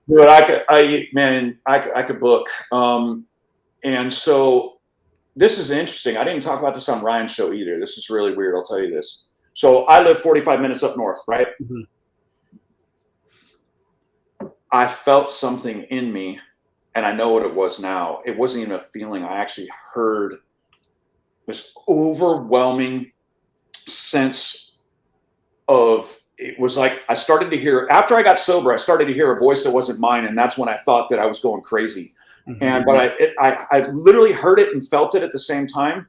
But I could book. And so this is interesting. I didn't talk about this on Ryan's show either. This is really weird. I'll tell you this. So I live 45 minutes up north, right? Mm-hmm. I felt something in me, and I know what it was now. It wasn't even a feeling. I actually heard this overwhelming sense of, it was like I started to hear, after I got sober, I started to hear a voice that wasn't mine, and that's when I thought that I was going crazy. Mm-hmm. But I literally heard it and felt it at the same time.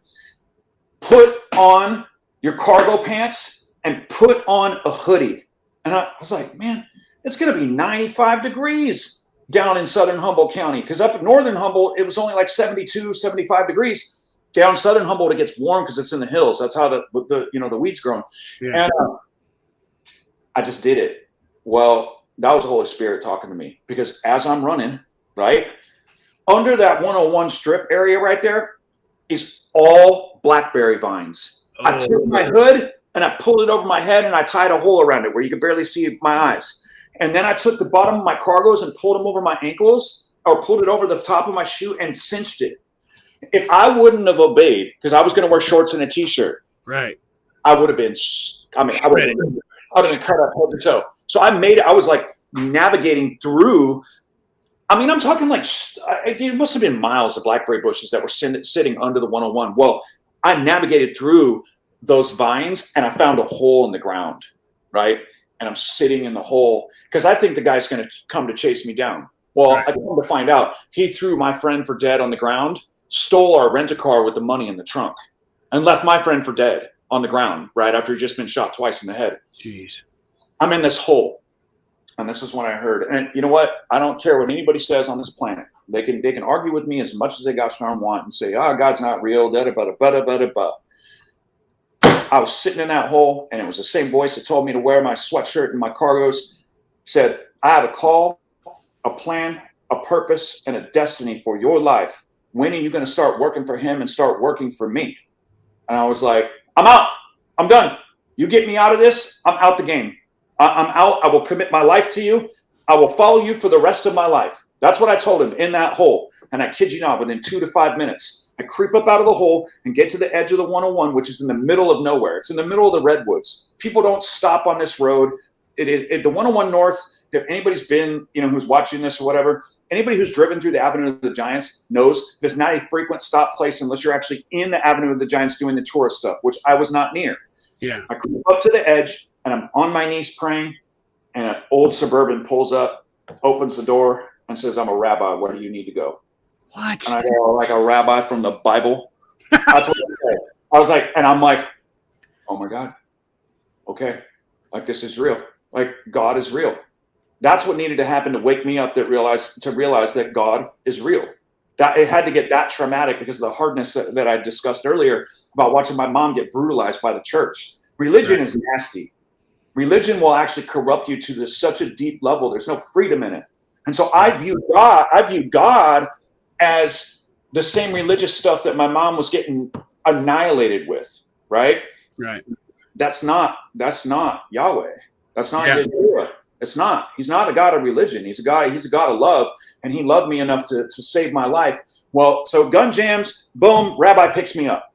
Put on your cargo pants and put on a hoodie. And I was like, man, it's going to be 95 degrees down in southern Humboldt County, because up in northern Humboldt, it was only like 72, 75 degrees. Down southern Humboldt, it gets warm because it's in the hills. That's how the weeds growing. Yeah. And I just did it. Well, that was the Holy Spirit talking to me, because as I'm running, right, under that 101 strip area right there is all blackberry vines. Oh. I took my hood and I pulled it over my head and I tied a hole around it where you could barely see my eyes. And then I took the bottom of my cargos and pulled them over my ankles, or pulled it over the top of my shoe and cinched it. If I wouldn't have obeyed, because I was going to wear shorts and a t-shirt, right, I would have been, I would have been cut up head to toe. So I made it. I was like navigating through. I mean, I'm talking like, it must have been miles of blackberry bushes that were sitting under the 101. Well, I navigated through those vines and I found a hole in the ground, right? And I'm sitting in the hole because I think the guy's going to come to chase me down. Well, right. I come to find out he threw my friend for dead on the ground, stole our rent-a-car with the money in the trunk, and left my friend for dead on the ground right after he'd just been shot twice in the head. Jeez. I'm in this hole. And this is when I heard, and you know what? I don't care what anybody says on this planet. They can argue with me as much as they got darn want and say, "Oh, God's not real." Da da da da da da da. I was sitting in that hole, and it was the same voice that told me to wear my sweatshirt and my cargos. Said, "I have a call, a plan, a purpose, and a destiny for your life. When are you going to start working for Him and start working for me?" And I was like, "I'm out. I'm done. You get me out of this, I'm out the game. I'm out. I will commit my life to you. I will follow you for the rest of my life." That's what I told him in that hole. And I kid you not, within 2 to 5 minutes, I creep up out of the hole and get to the edge of the 101, which is in the middle of nowhere. It's in the middle of the redwoods. People don't stop on this road. The 101 North, if anybody's been, who's watching this or whatever, anybody who's driven through the Avenue of the Giants knows there's not a frequent stop place unless you're actually in the Avenue of the Giants doing the tourist stuff, which I was not near. Yeah. I creep up to the edge, and I'm on my knees praying, and an old Suburban pulls up, opens the door, and says, "I'm a rabbi. Where do you need to go?" What? And I go, "Like a rabbi from the Bible?" That's what I said. I was like, and I'm like, oh my God. Okay. Like, this is real. Like, God is real. That's what needed to happen to wake me up to realize that God is real. That it had to get that traumatic because of the hardness that I discussed earlier about watching my mom get brutalized by the church. Religion is nasty. Religion will actually corrupt you to such a deep level. There's no freedom in it. And so I viewed God as the same religious stuff that my mom was getting annihilated with, right? Right. That's not Yahweh. That's not Yeshua. It's not. He's not a God of religion. He's a God of love, and he loved me enough to save my life. Well, so gun jams, boom, rabbi picks me up.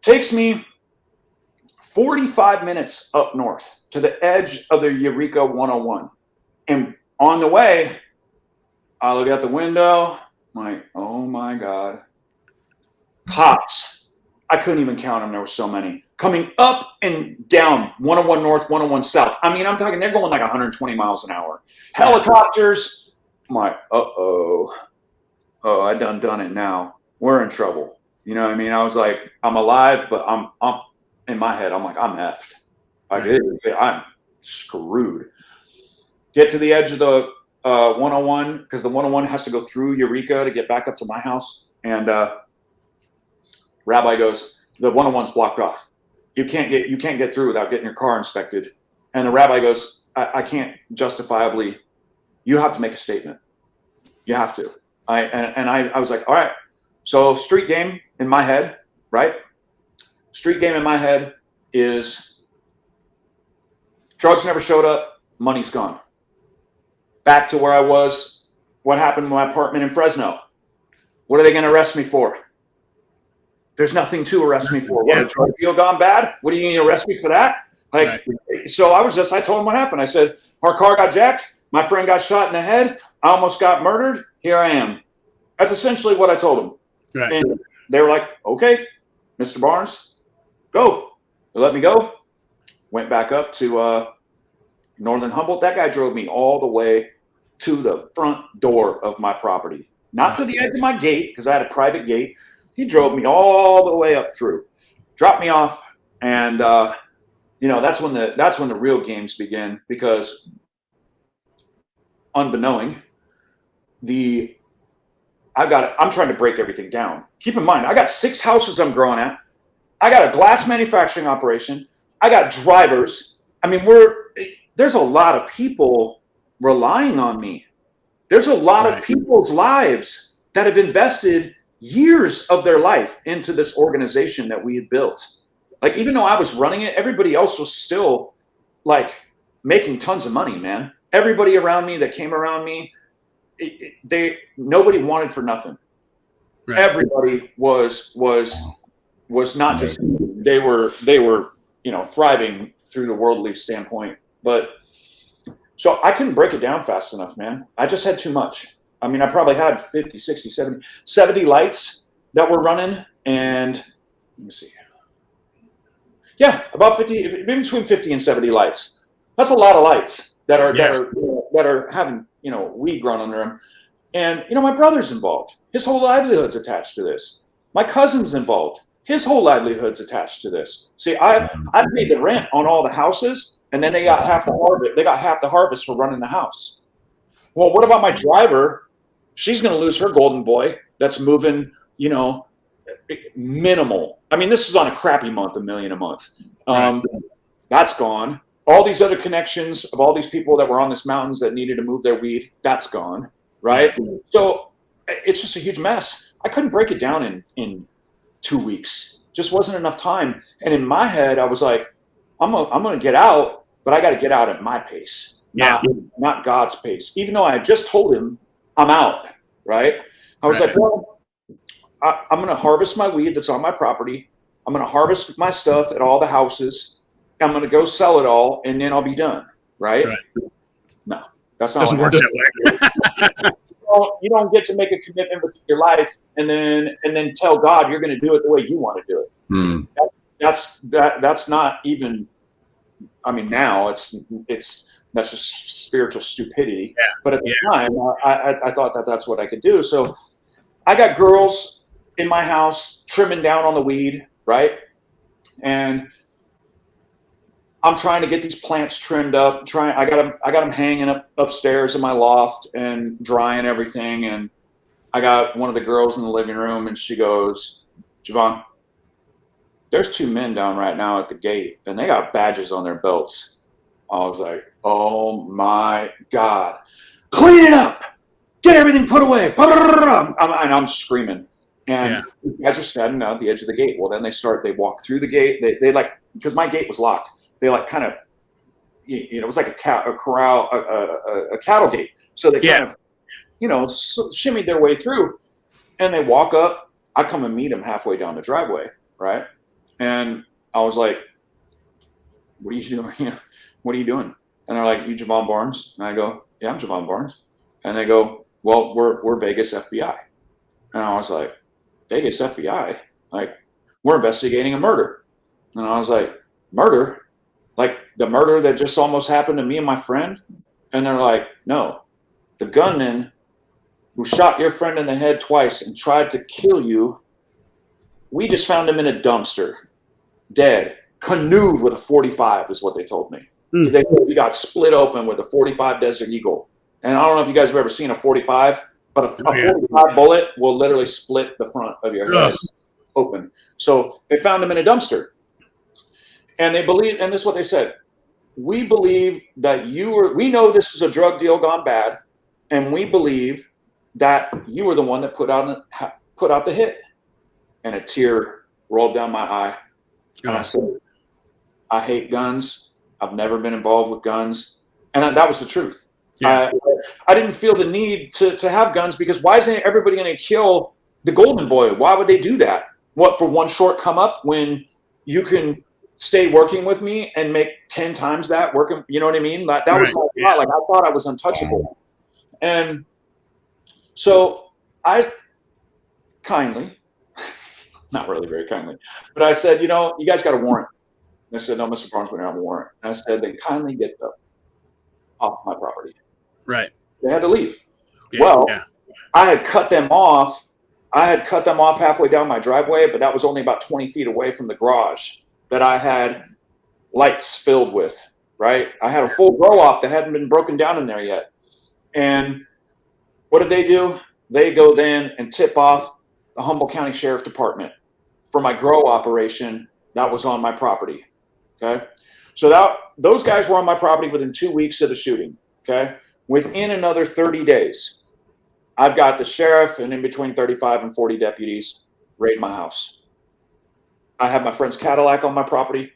Takes me 45 minutes up north to the edge of the Eureka 101. And on the way, I look out the window, I'm like, oh my God. Cops. I couldn't even count them. There were so many. Coming up and down 101 north, 101 south. I mean, I'm talking, they're going like 120 miles an hour. Helicopters. I'm like, oh, I done it now. We're in trouble. You know what I mean? I was like, I'm alive, but I'm in my head, I'm like, I'm effed. I'm screwed. Get to the edge of the 101, because the 101 has to go through Eureka to get back up to my house. And rabbi goes, the 101's blocked off. You can't get through without getting your car inspected. And the rabbi goes, I can't justifiably. You have to make a statement. You have to. I was like, all right. So street game in my head, right? Street game in my head is drugs never showed up, money's gone. Back to where I was, what happened in my apartment in Fresno? What are they going to arrest me for? There's nothing to arrest me for. What, a drug deal gone bad? What are you going to arrest me for that? Like, so I told him what happened. I said, our car got jacked. My friend got shot in the head. I almost got murdered. Here I am. That's essentially what I told them. Right. And they were like, okay, Mr. Barnes, go. They let me go. Went back up to Northern Humboldt. That guy drove me all the way to the front door of my property. Not to the edge of my gate, because I had a private gate. He drove me all the way up through, dropped me off, and that's when the real games begin, because unbeknowing, I'm trying to break everything down. Keep in mind, I got 6 houses I'm growing at. I got a glass manufacturing operation. I got drivers. I mean, there's a lot of people relying on me. There's a lot of people's lives that have invested years of their life into this organization that we had built. Like, even though I was running it, everybody else was still like making tons of money, man. Everybody around me that came around me, nobody wanted for nothing. Right. Everybody was not just, they were thriving through the worldly standpoint. But so I couldn't break it down fast enough, man. I just had too much. I mean, I probably had 50, 60, 70 lights that were running. And let me see. Yeah, about 50, between 50 and 70 lights. That's a lot of lights that are having, weed grown under them. And, my brother's involved. His whole livelihood's attached to this. My cousin's involved. His whole livelihood's attached to this. See, I paid the rent on all the houses, and then they got half the harvest. They got half the harvest for running the house. Well, what about my driver? She's going to lose her golden boy. That's moving, minimal. I mean, this is on a crappy month, $1 million a month. That's gone. All these other connections of all these people that were on this mountains that needed to move their weed, that's gone. Right. So it's just a huge mess. I couldn't break it down in 2 weeks. Just wasn't enough time. And in my head, I was like, I'm going to get out, but I got to get out at my pace, not God's pace. Even though I just told him I'm out. Right. I was like, well, I'm going to harvest my weed that's on my property. I'm going to harvest my stuff at all the houses. I'm going to go sell it all, and then I'll be done. Right. No, that's not doesn't work that way. You don't get to make a commitment with your life and then tell God you're going to do it the way you want to do it. That's not even. I mean, now that's just spiritual stupidity. Yeah. But at the time, I thought that's what I could do. So I got girls in my house trimming down on the weed, right? And I'm trying to get these plants trimmed up. I got them hanging upstairs in my loft and drying everything. And I got one of the girls in the living room, and she goes, Jevon, there's 2 men down right now at the gate, and they got badges on their belts. I was like, oh my God, clean it up, get everything put away. And I'm screaming. And I just standing out at the edge of the gate. Well, then they walk through the gate. They like, because my gate was locked. They like kind of, it was like a corral, a cattle gate. So they kind of, shimmied their way through, and they walk up. I come and meet them halfway down the driveway, right? And I was like, "What are you doing? What are you doing?" And they're like, "You Jevon Barnes?" And I go, "Yeah, I'm Jevon Barnes." And they go, "Well, we're Vegas FBI." And I was like, "Vegas FBI? Like, we're investigating a murder." And I was like, "Murder? Like the murder that just almost happened to me and my friend?" And they're like, "No, the gunman who shot your friend in the head twice and tried to kill you, we just found him in a dumpster, dead, canoed with a 45 is what they told me. They said he got split open with a 45 Desert Eagle." And I don't know if you guys have ever seen a 45, but a 45 bullet will literally split the front of your head open. So they found him in a dumpster. And they believe, and this is what they said: "We believe that we know this was a drug deal gone bad, and we believe that you were the one that put out the hit." And a tear rolled down my eye. And I said, I hate guns. I've never been involved with guns. And that was the truth. Yeah. I didn't feel the need to have guns, because why isn't everybody going to kill the golden boy? Why would they do that? What, for one short come up, when you can stay working with me and make 10 times that working? You know what I mean? That was my thought. Like, I thought I was untouchable. And so I kindly, not really very kindly, but I said, you guys got a warrant. And they said, no, Mr. Barnes, we don't have a warrant. And I said, then kindly get off my property. Right. They had to leave. Yeah, I had cut them off. I had cut them off halfway down my driveway, but that was only about 20 feet away from the garage that I had lights filled with, right? I had a full grow op that hadn't been broken down in there yet. And what did they do? They go then and tip off the Humboldt County Sheriff Department for my grow operation that was on my property. Okay. So those guys were on my property within 2 weeks of the shooting. Okay. Within another 30 days, I've got the sheriff and in between 35 and 40 deputies raid my house. I have my friend's Cadillac on my property,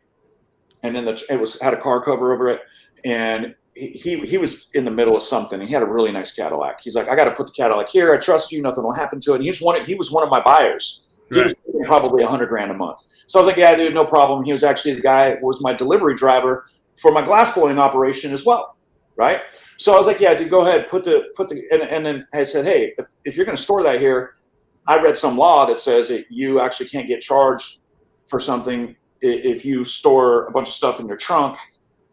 and then it had a car cover over it. And he was in the middle of something. He had a really nice Cadillac. He's like, I got to put the Cadillac here. I trust you. Nothing will happen to it. And he was one of my buyers. He was probably $100,000 a month. So I was like, yeah, dude, no problem. He was actually the guy who was my delivery driver for my glass blowing operation as well. Right. So I was like, yeah, dude, go ahead, and then I said, hey, if you're going to store that here, I read some law that says that you actually can't get charged for something if you store a bunch of stuff in your trunk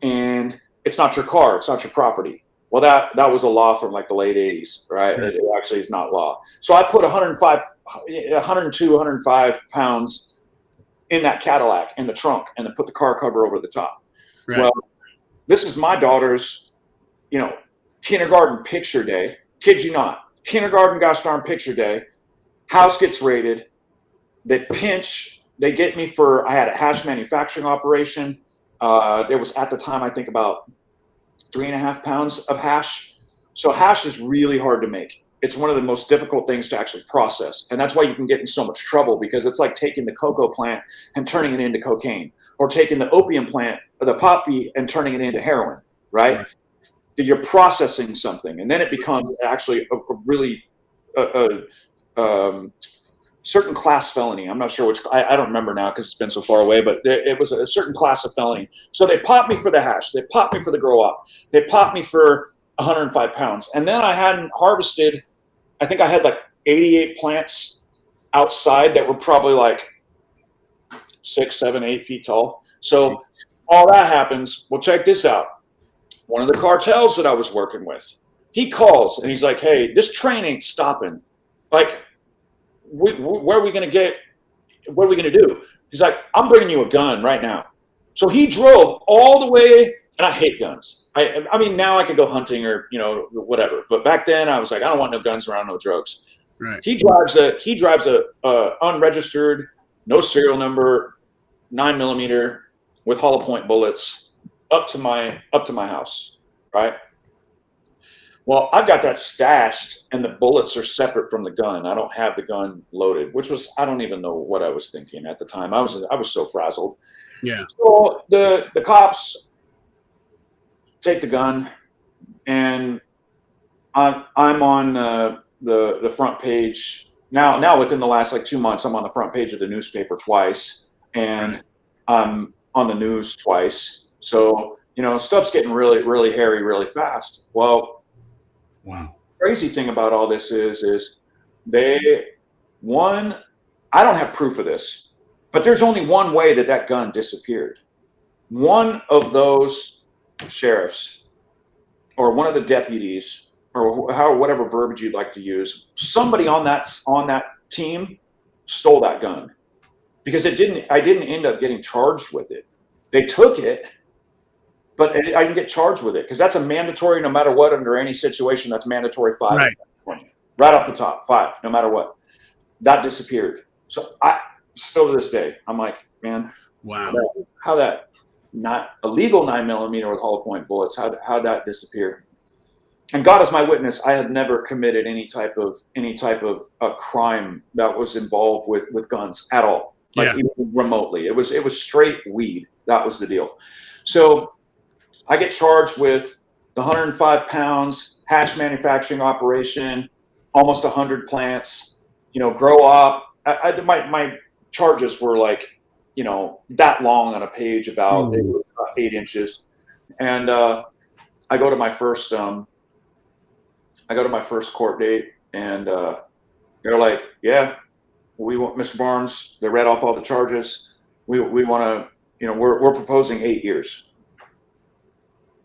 and it's not your car, it's not your property. Well, that was a law from like the late 80s, right? It actually is not law. So I put 105 pounds in that Cadillac in the trunk, and then put the car cover over the top. Right. Well, this is my daughter's, kindergarten picture day. Kid you not. Kindergarten gosh darn picture day. House gets raided. They get me I had a hash manufacturing operation. There was at the time, I think, about 3.5 pounds of hash. So hash is really hard to make. It's one of the most difficult things to actually process. And that's why you can get in so much trouble, because it's like taking the cocoa plant and turning it into cocaine, or taking the opium plant or the poppy and turning it into heroin, right? You're processing something, and then it becomes actually a really certain class felony. I'm not sure which. I don't remember now because it's been so far away, but it was a certain class of felony. So they popped me for the hash. They popped me for the grow up. They popped me for 105 pounds. And then I hadn't harvested. I think I had like 88 plants outside that were probably like 6, 7, 8 feet tall. So all that happens. Well, check this out. One of the cartels that I was working with, he calls and he's like, hey, this train ain't stopping. Like, where are we going to get? What are we going to do? He's like, I'm bringing you a gun right now. So he drove all the way, and I hate guns. I mean, now I could go hunting or, whatever. But back then I was like, I don't want no guns around, no drugs. Right. He drives a unregistered, no serial number, 9mm with hollow point bullets up to my house, right? Well, I've got that stashed, and the bullets are separate from the gun. I don't have the gun loaded, which was, I don't even know what I was thinking at the time. I was so frazzled. Yeah. So the cops take the gun, and I'm on the front page now. Within the last like 2 months, I'm on the front page of the newspaper twice, and I'm on the news twice. So, stuff's getting really, really hairy really fast. Well, wow. Crazy thing about all this is I don't have proof of this, but there's only one way that gun disappeared. One of those sheriffs, or one of the deputies, or whatever verbiage you'd like to use, somebody on that team stole that gun, because I didn't end up getting charged with it. They took it, but I didn't get charged with it, because that's a mandatory, no matter what, under any situation. That's mandatory 5. Right off the top, 5, no matter what. That disappeared. So I still to this day, I'm like, man, wow, how that not a legal 9mm with hollow point bullets, how that disappear? And God is my witness, I had never committed any type of a crime that was involved with guns at all, like even remotely. It was straight weed. That was the deal. So I get charged with the 105 pounds, hash manufacturing operation, almost 100 plants, grow up. My charges were like, that long on a page, about 8 inches. And I go to my first court date, and they're like, yeah, we want Mr. Barnes. They read off all the charges. We want to, we're proposing 8 years.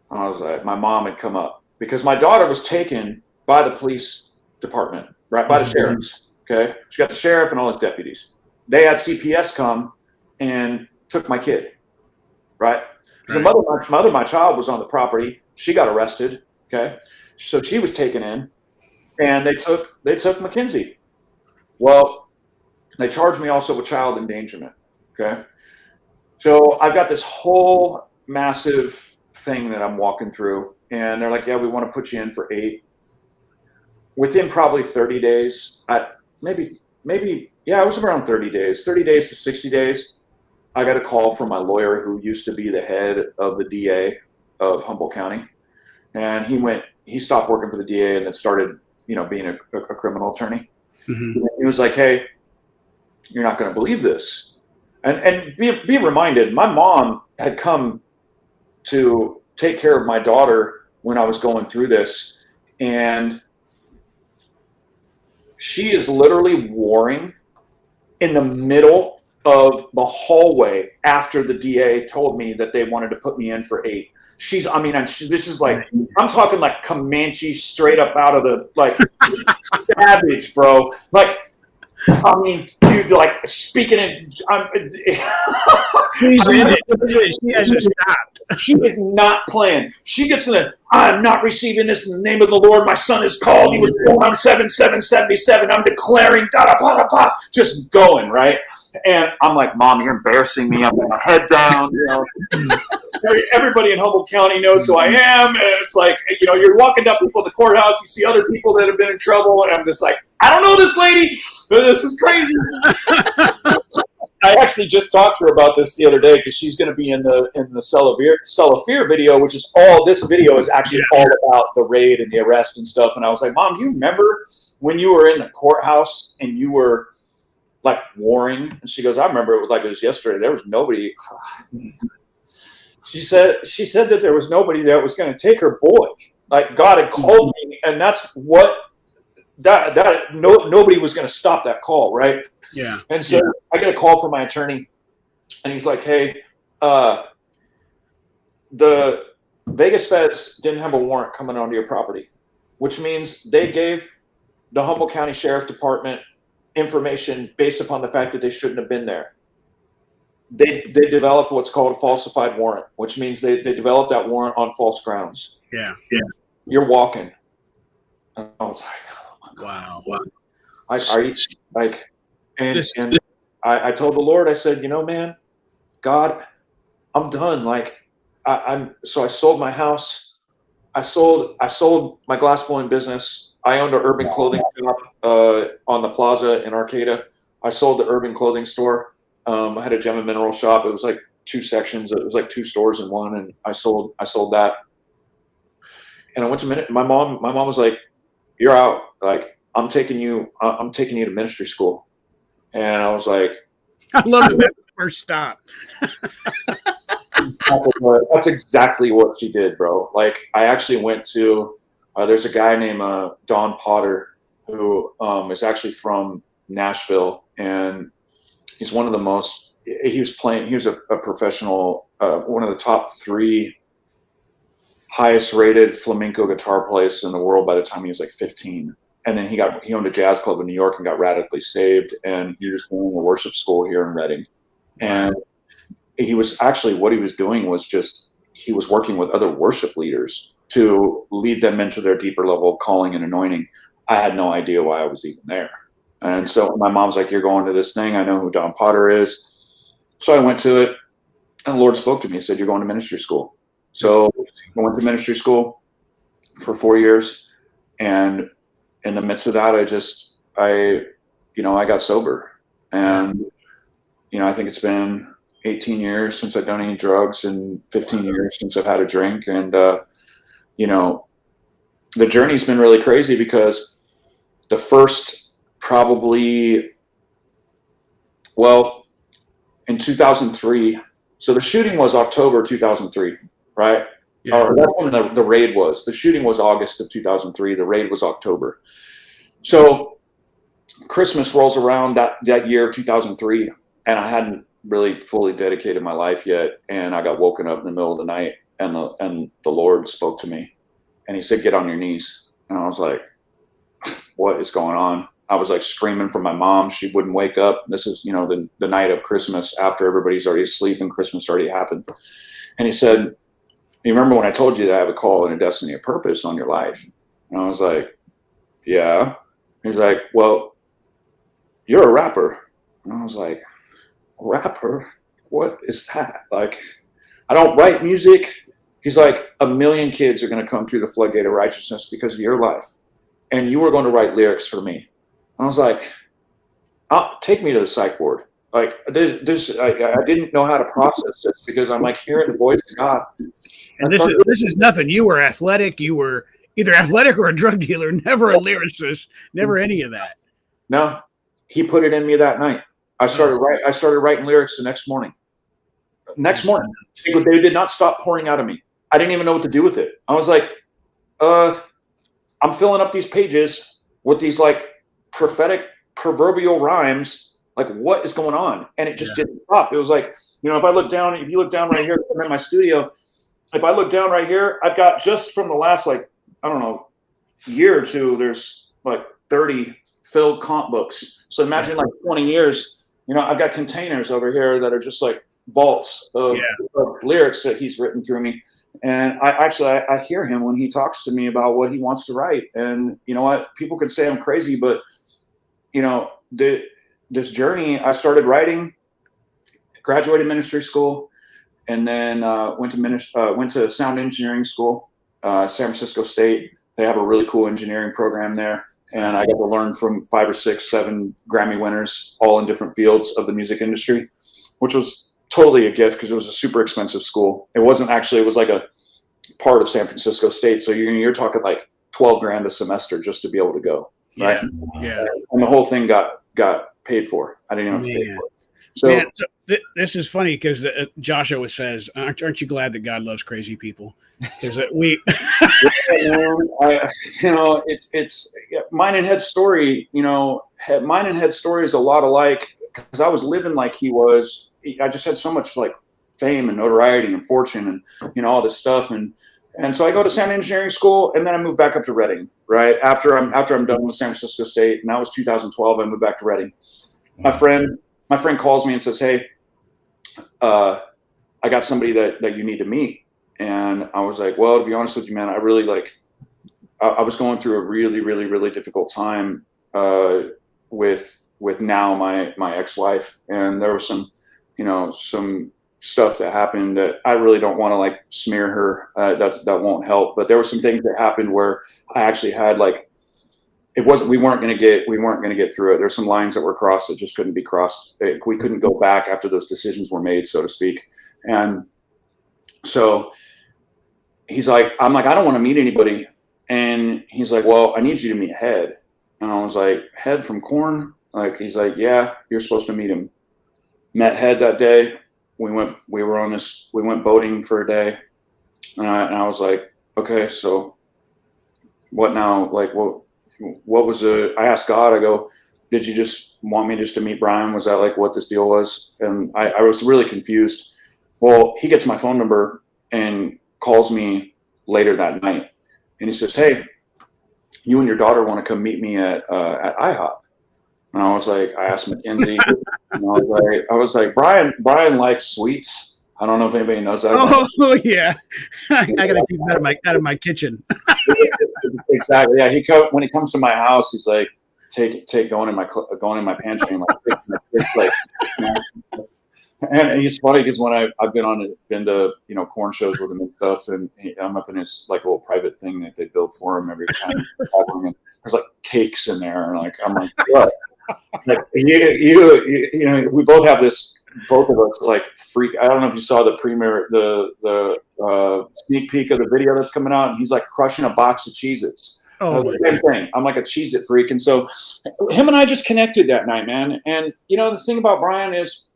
I was like, my mom had come up because my daughter was taken by the police department, right, by the sheriffs. Okay, she got the sheriff and all his deputies. They had CPS come and took my kid, right? Because the mother of my child was on the property. She got arrested. Okay, so she was taken in, and they took Mackenzie. Well, they charged me also with child endangerment. Okay, so I've got this whole massive thing that I'm walking through, and they're like, yeah, we want to put you in for 8. Within probably 30 days, maybe, it was around 30 days to 60 days, I got a call from my lawyer, who used to be the head of the DA of Humboldt County. And he stopped working for the DA and then started, being a criminal attorney. Mm-hmm. He was like, hey, you're not going to believe this. And be reminded, my mom had come to take care of my daughter when I was going through this. And she is literally warring in the middle of the hallway after the DA told me that they wanted to put me in for 8. This is like, I'm talking like Comanche, straight up out of the, like, savage, bro. Like, dude, like, speaking in, she hasn't stopped. She is not playing. She gets in the, I'm not receiving this in the name of the Lord. My son is called. He was born on 7/7/77. I'm declaring, da-da-ba-da-ba, just going, right? And I'm like, Mom, you're embarrassing me. I'm with my head down. Everybody in Humboldt County knows who I am. And it's like, you're walking down people in the courthouse. You see other people that have been in trouble. And I'm just like, I don't know this lady. This is crazy. I actually just talked to her about this the other day, because she's going to be in the Cell of Fear video, which is this video is actually all about the raid and the arrest and stuff. And I was like, Mom, do you remember when you were in the courthouse and you were like warring? And she goes, I remember it was yesterday. There was nobody. She said that there was nobody that was going to take her boy. Like, God had called me, and that's what nobody was going to stop that call, right? Yeah. And so I get a call from my attorney, and he's like, hey, the Vegas feds didn't have a warrant coming onto your property, which means they gave the Humboldt County Sheriff Department information based upon the fact that they shouldn't have been there. They developed what's called a falsified warrant, which means they developed that warrant on false grounds. Yeah. Yeah. You're walking. And I was like, oh my God. Wow. Are you like, and I told the Lord, I said, man, God, I'm done. Like, so I sold my house. I sold my glass blowing business. I owned an urban clothing shop on the plaza in Arcata. I sold the urban clothing store. I had a gem and mineral shop. It was like 2 sections. It was like 2 stores in one, and I sold that. And I went to my mom was like, "You're out. Like, I'm taking you to ministry school." And I was like, I love that. That's the first stop. That's exactly what she did, bro. Like, I actually went to, there's a guy named Don Potter who is actually from Nashville, and he's one of the most, he was a professional, one of the top 3 highest rated flamenco guitar players in the world by the time he was like 15. And then he owned a jazz club in New York and got radically saved. And he was going to worship school here in Reading. And he was actually, what he was doing was he was working with other worship leaders to lead them into their deeper level of calling and anointing. I had no idea why I was even there. And so my mom's like, "You're going to this thing. I know who Don Potter is." So I went to it, and the Lord spoke to me and said, "You're going to ministry school." So I went to ministry school for 4 years. And in the midst of that, I got sober. And, I think it's been 18 years since I've done any drugs and 15 years since I've had a drink. And, you know, the journey's been really crazy because the first probably, well, in 2003, so the shooting was October 2003, right? Yeah. Or that's when the raid was. The shooting was August of 2003. The raid was October. So Christmas rolls around that year, 2003, and I hadn't really fully dedicated my life yet. And I got woken up in the middle of the night, and the Lord spoke to me, and he said, "Get on your knees." And I was like, what is going on? I was like screaming for my mom. She wouldn't wake up. This is, you know, the night of Christmas after everybody's already asleep and Christmas already happened. And he said, "You remember when I told you that I have a call and a destiny, a purpose on your life?" And I was like, "Yeah." He's like, "Well, you're a rapper." And I was like, "Rapper? What is that? Like, I don't write music." He's like, "A million kids are going to come through the floodgate of righteousness because of your life. And you were going to write lyrics for me." I was like, take me to the psych ward. Like, I didn't know how to process this because I'm like hearing the voice of God. And this is nothing. You were athletic. You were either athletic or a drug dealer, never a lyricist, never any of that. No, he put it in me that night. I started writing lyrics the next morning. They did not stop pouring out of me. I didn't even know what to do with it. I was like, I'm filling up these pages with these like prophetic proverbial rhymes. Like, what is going on? And it just didn't stop. It was like, you know, if you look down right here, I'm in my studio. If I look down right here, I've got just from the last, like, I don't know, year or two, there's like 30 filled comp books. So imagine like 20 years, you know, I've got containers over here that are just like vaults of lyrics that he's written through me. And I hear him when he talks to me about what he wants to write. And you know what? People could say I'm crazy, but you know, this journey, I started writing, graduated ministry school, and then went to sound engineering school, San Francisco State. They have a really cool engineering program there. And I got to learn from 5 or 6, 7 Grammy winners, all in different fields of the music industry, which was totally a gift because it was a super expensive school. It wasn't actually, it was like a part of San Francisco State. So you're talking like $12,000 a semester just to be able to go. Right. Yeah. And the whole thing got paid for. I didn't even have to pay for it. So, this is funny because Joshua says, aren't you glad that God loves crazy people? There's a it's mine and Head's story. You know, mine and Head's story is a lot alike because I was living like he was. I just had so much like fame and notoriety and fortune and, you know, all this stuff. And so I go to sound engineering school and then I moved back up to Reading, right? After I'm done with San Francisco State, and that was 2012, I moved back to Reading. My friend calls me and says, "Hey, I got somebody that you need to meet." And I was like, well, to be honest with you, man, I really I was going through a really, really, really difficult time with now my ex-wife. And there was some stuff that happened that I really don't want to like smear her. That won't help. But there were some things that happened where I actually had like, we weren't going to get through it. There's some lines that were crossed that just couldn't be crossed. We couldn't go back after those decisions were made, so to speak. And so he's like, I'm like, I don't want to meet anybody. And he's like, well, I need you to meet Head. And I was like, Head from Korn? Like, he's like, yeah, you're supposed to meet him. Met Head that day. We went boating for a day. And I was like, okay, so what now? Like, what was I asked God, I go, did you just want me just to meet Brian? Was that like what this deal was? And I was really confused. Well, he gets my phone number and calls me later that night. And he says, hey, you and your daughter want to come meet me at IHOP. And I was like, I asked Mackenzie, and I was like, Brian likes sweets. I don't know if anybody knows that. Oh yeah. I gotta keep that out of my kitchen. Exactly. Yeah. When he comes to my house, he's like, take going in my pantry and like, and he's funny because when I've been to Korn shows with him and stuff, and I'm up in his like little private thing that they build for him every time. And there's like cakes in there, and like I'm like, what? Like, we both have this both of us like freak. I don't know if you saw the premiere, the sneak peek of the video that's coming out, and he's like crushing a box of Cheez-Its. Oh, Same thing. I'm like a Cheez-It freak, and so him and I just connected that night, man. And you know, the thing about Brian is,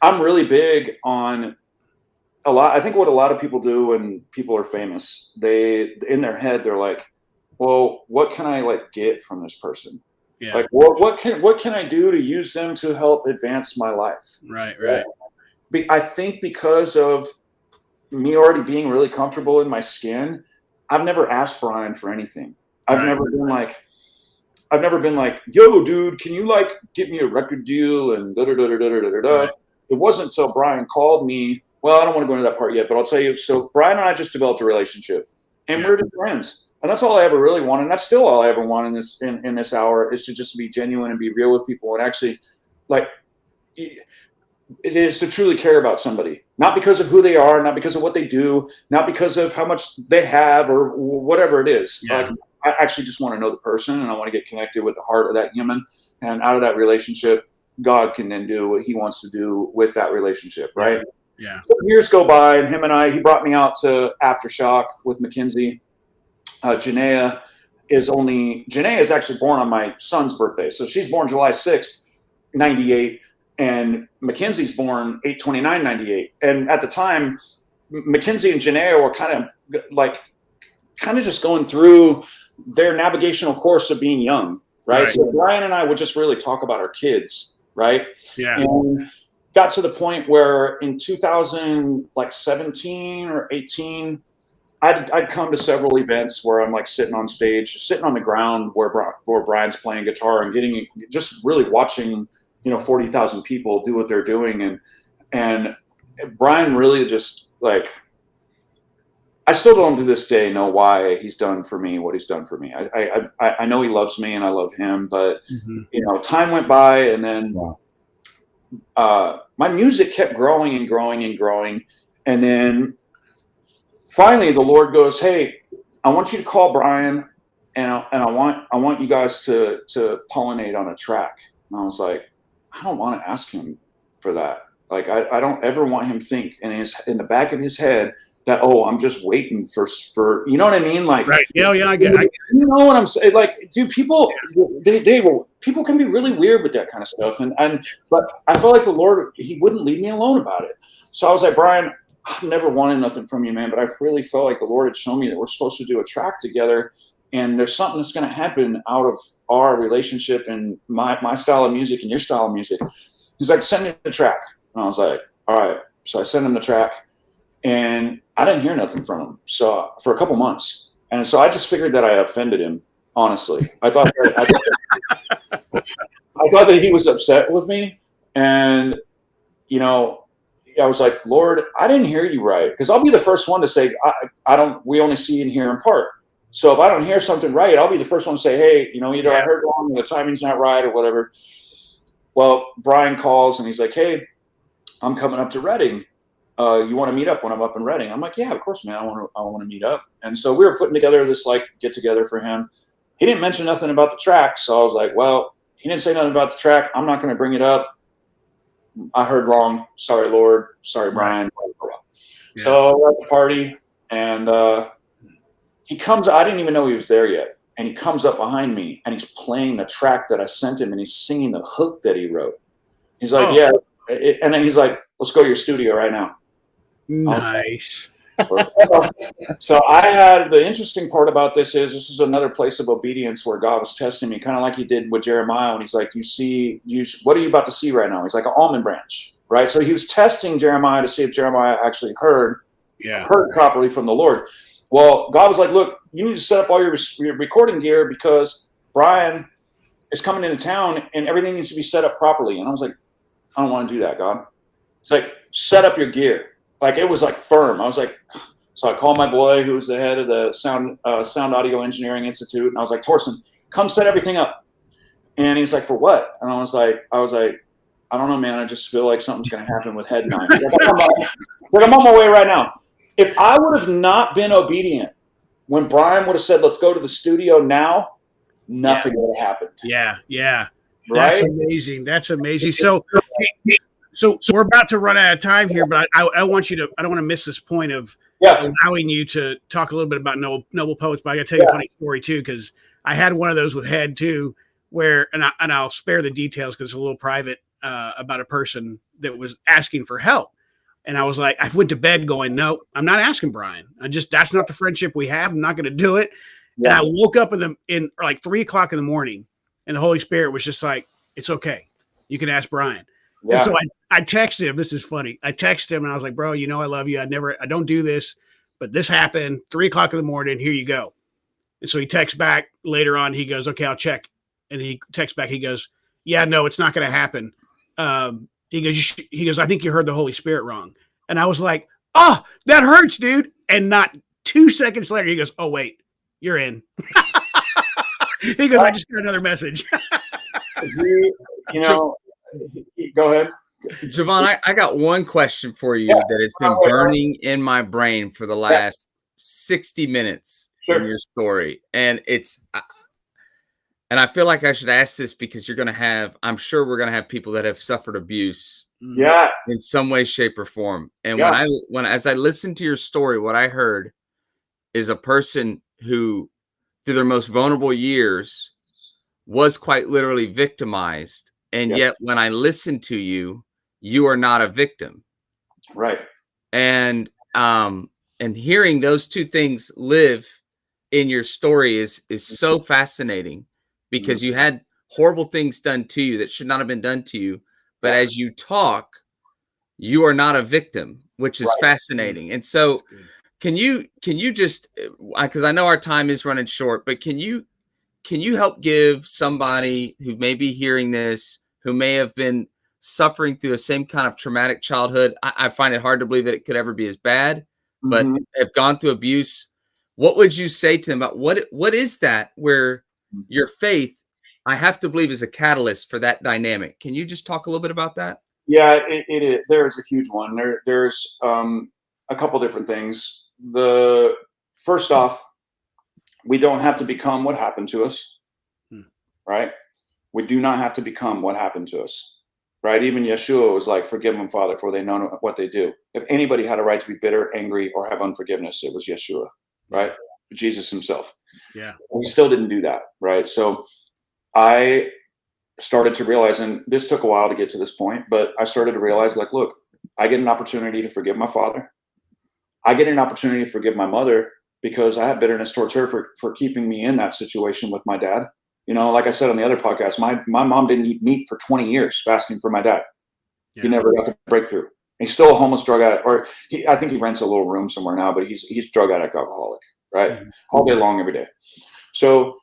I'm really big on a lot. I think what a lot of people do when people are famous, they in their head they're like, well, what can I like get from this person? yeah. Like, what can I do to use them to help advance my life? Right. I think because of me already being really comfortable in my skin, I've never asked Brian for anything. I've never been like, yo, dude, can you like get me a record deal and da da da da da da da. Right. It wasn't until Brian called me. Well, I don't want to go into that part yet, but I'll tell you. So Brian and I just developed a relationship, and we're just friends. And that's all I ever really want, and that's still all I ever want in this hour, is to just be genuine and be real with people, and actually, like, it is to truly care about somebody, not because of who they are, not because of what they do, not because of how much they have or whatever it is. Yeah. Like, I actually just want to know the person, and I want to get connected with the heart of that human, and out of that relationship, God can then do what He wants to do with that relationship, right? Yeah. So years go by, and him and I, he brought me out to Aftershock with Mackenzie. Janaea is actually born on my son's birthday. So she's born July 6th, 98, and Mackenzie's born 8/29/98. And at the time, Mackenzie and Janaea were kind of just going through their navigational course of being young, right? So Brian and I would just really talk about our kids, right? Yeah. And got to the point where in 2017 or 18, I'd come to several events where I'm like sitting on stage, sitting on the ground where Brian's playing guitar and just really watching, 40,000 people do what they're doing. And Brian really just like, I still don't to this day know why he's done for me what he's done for me. I know he loves me and I love him, but time went by, and then my music kept growing and growing and growing. And then finally, the Lord goes, "Hey, I want you to call Brian, and I want you guys to pollinate on a track." And I was like, I don't want to ask him for that. Like, I don't ever want him to think in the back of his head that, oh, I'm just waiting for you know what I mean? Like, right. Yeah, I get it. You know what I'm saying? Like, dude, people people can be really weird with that kind of stuff, but I felt like the Lord, He wouldn't leave me alone about it. So I was like, Brian, I've never wanted nothing from you, man, but I really felt like the Lord had shown me that we're supposed to do a track together, and there's something that's going to happen out of our relationship and my style of music and your style of music. He's like, send me the track. And I was like, all right. So I sent him the track, and I didn't hear nothing from him. So for a couple months. And so I just figured that I offended him, honestly. I thought that he was upset with me. And, I was like, Lord, I didn't hear you right. Because I'll be the first one to say, we only see and hear in part. So if I don't hear something right, I'll be the first one to say, hey, either I heard wrong or the timing's not right or whatever. Well, Brian calls and he's like, hey, I'm coming up to Reading. You want to meet up when I'm up in Reading? I'm like, yeah, of course, man. I want to meet up. And so we were putting together this like get together for him. He didn't mention nothing about the track. So I was like, well, he didn't say nothing about the track. I'm not going to bring it up. I heard wrong. Sorry, Lord. Sorry, Brian. Yeah. So we're at the party, and he comes. I didn't even know he was there yet. And he comes up behind me, and he's playing the track that I sent him, and he's singing the hook that he wrote. He's like, yeah. And then he's like, let's go to your studio right now. Nice. So I had, the interesting part about this is another place of obedience where God was testing me, kind of like He did with Jeremiah when He's like, what are you about to see right now? He's like an almond branch, right? So He was testing Jeremiah to see if Jeremiah actually heard properly from the Lord. Well, God was like, look, you need to set up all your recording gear because Brian is coming into town and everything needs to be set up properly. And I was like, I don't want to do that, God. It's like, set up your gear. Like, it was like firm. I was like, so I called my boy who was the head of the Sound Audio Engineering Institute. And I was like, Torsten, come set everything up. And he's like, for what? And I was like, I don't know, man. I just feel like something's going to happen with Head 9. Like, I'm on my way right now. If I would have not been obedient when Brian would have said, let's go to the studio now, nothing would have happened. Yeah. Right? That's amazing. So So we're about to run out of time here, but I want you to, I don't want to miss this point of allowing you to talk a little bit about noble poets, but I got to tell you a funny story too, because I had one of those with Head too, where, and I'll spare the details because it's a little private, about a person that was asking for help. And I was like, I went to bed going, no, I'm not asking Brian. That's not the friendship we have. I'm not going to do it. Yeah. And I woke up in like 3 o'clock in the morning, and the Holy Spirit was just like, it's okay. You can ask Brian. Yeah. And so I texted him. This is funny. I texted him and I was like, bro, you know, I love you. I don't do this, but this happened 3 o'clock in the morning. Here you go. And so he texts back later on. He goes, okay, I'll check. And he texts back. He goes, yeah, no, it's not going to happen. He goes, I think you heard the Holy Spirit wrong. And I was like, oh, that hurts, dude. And not 2 seconds later, he goes, oh, wait, you're in. He goes, I just got another message. Go ahead. Jevon, I got one question for you that has been burning in my brain for the last 60 minutes in your story. And and I feel like I should ask this because I'm sure we're going to have people that have suffered abuse in some way, shape, or form. And as I listened to your story, what I heard is a person who, through their most vulnerable years, was quite literally victimized. And yet when I listen to you, you are not a victim. Right. And hearing those two things live in your story is so fascinating, because you had horrible things done to you that should not have been done to you. But as you talk, you are not a victim, which is fascinating. And so can you just, because I know our time is running short, but can you help give somebody who may be hearing this, who may have been suffering through the same kind of traumatic childhood? I find it hard to believe that it could ever be as bad, but have gone through abuse. What would you say to them about what is that where your faith, I have to believe, is a catalyst for that dynamic? Can you just talk a little bit about that? Yeah, it is. There's a huge one. There's a couple different things. The first off, we don't have to become what happened to us, right? We do not have to become what happened to us, right? Even Yeshua was like, forgive them, Father, for they know what they do. If anybody had a right to be bitter, angry, or have unforgiveness, it was Yeshua, right? Jesus himself. Yeah. We still didn't do that, right? So I started to realize, and this took a while to get to this point, but I started to realize, like, look, I get an opportunity to forgive my father. I get an opportunity to forgive my mother because I have bitterness towards her for keeping me in that situation with my dad. You know, like I said on the other podcast, my mom didn't eat meat for 20 years fasting for my dad. Yeah. He never got the breakthrough. He's still a homeless drug addict, or I think he rents a little room somewhere now, but he's drug addict, alcoholic, right? Mm-hmm. All day long, every day. So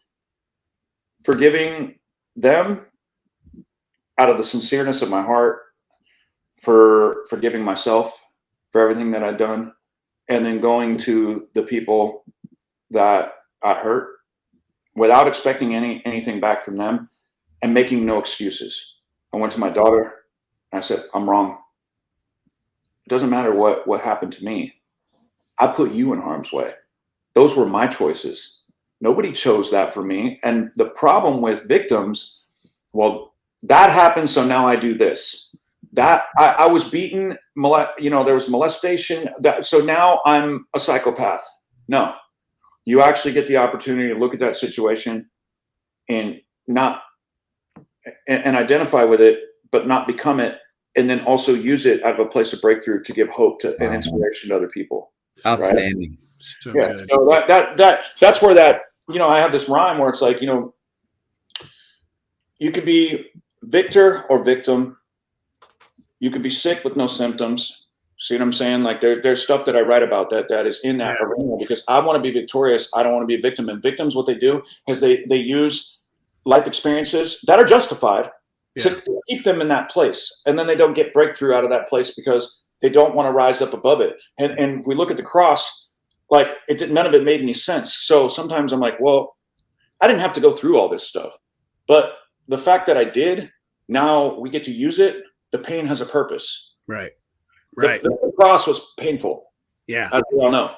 forgiving them out of the sincereness of my heart, for forgiving myself for everything that I'd done, and then going to the people that I hurt without expecting anything back from them and making no excuses. I went to my daughter and I said, I'm wrong. It doesn't matter what happened to me. I put you in harm's way. Those were my choices. Nobody chose that for me. And the problem with victims, well, that happened, so now I do this. That I was beaten, there was molestation. So now I'm a psychopath. No, you actually get the opportunity to look at that situation and identify with it, but not become it, and then also use it out of a place of breakthrough to give hope to and inspiration to other people. Outstanding. Right? So yeah. Good. So that's where that, I have this rhyme where it's like, you could be victor or victim. You could be sick with no symptoms. See what I'm saying? Like there's stuff that I write about that is in that arena, because I want to be victorious. I don't want to be a victim. And victims, what they do is they use life experiences that are justified to keep them in that place. And then they don't get breakthrough out of that place because they don't want to rise up above it. And if we look at the cross, like none of it made any sense. So sometimes I'm like, well, I didn't have to go through all this stuff. But the fact that I did, now we get to use it. The pain has a purpose. Right. The cross was painful. Yeah. As we all know.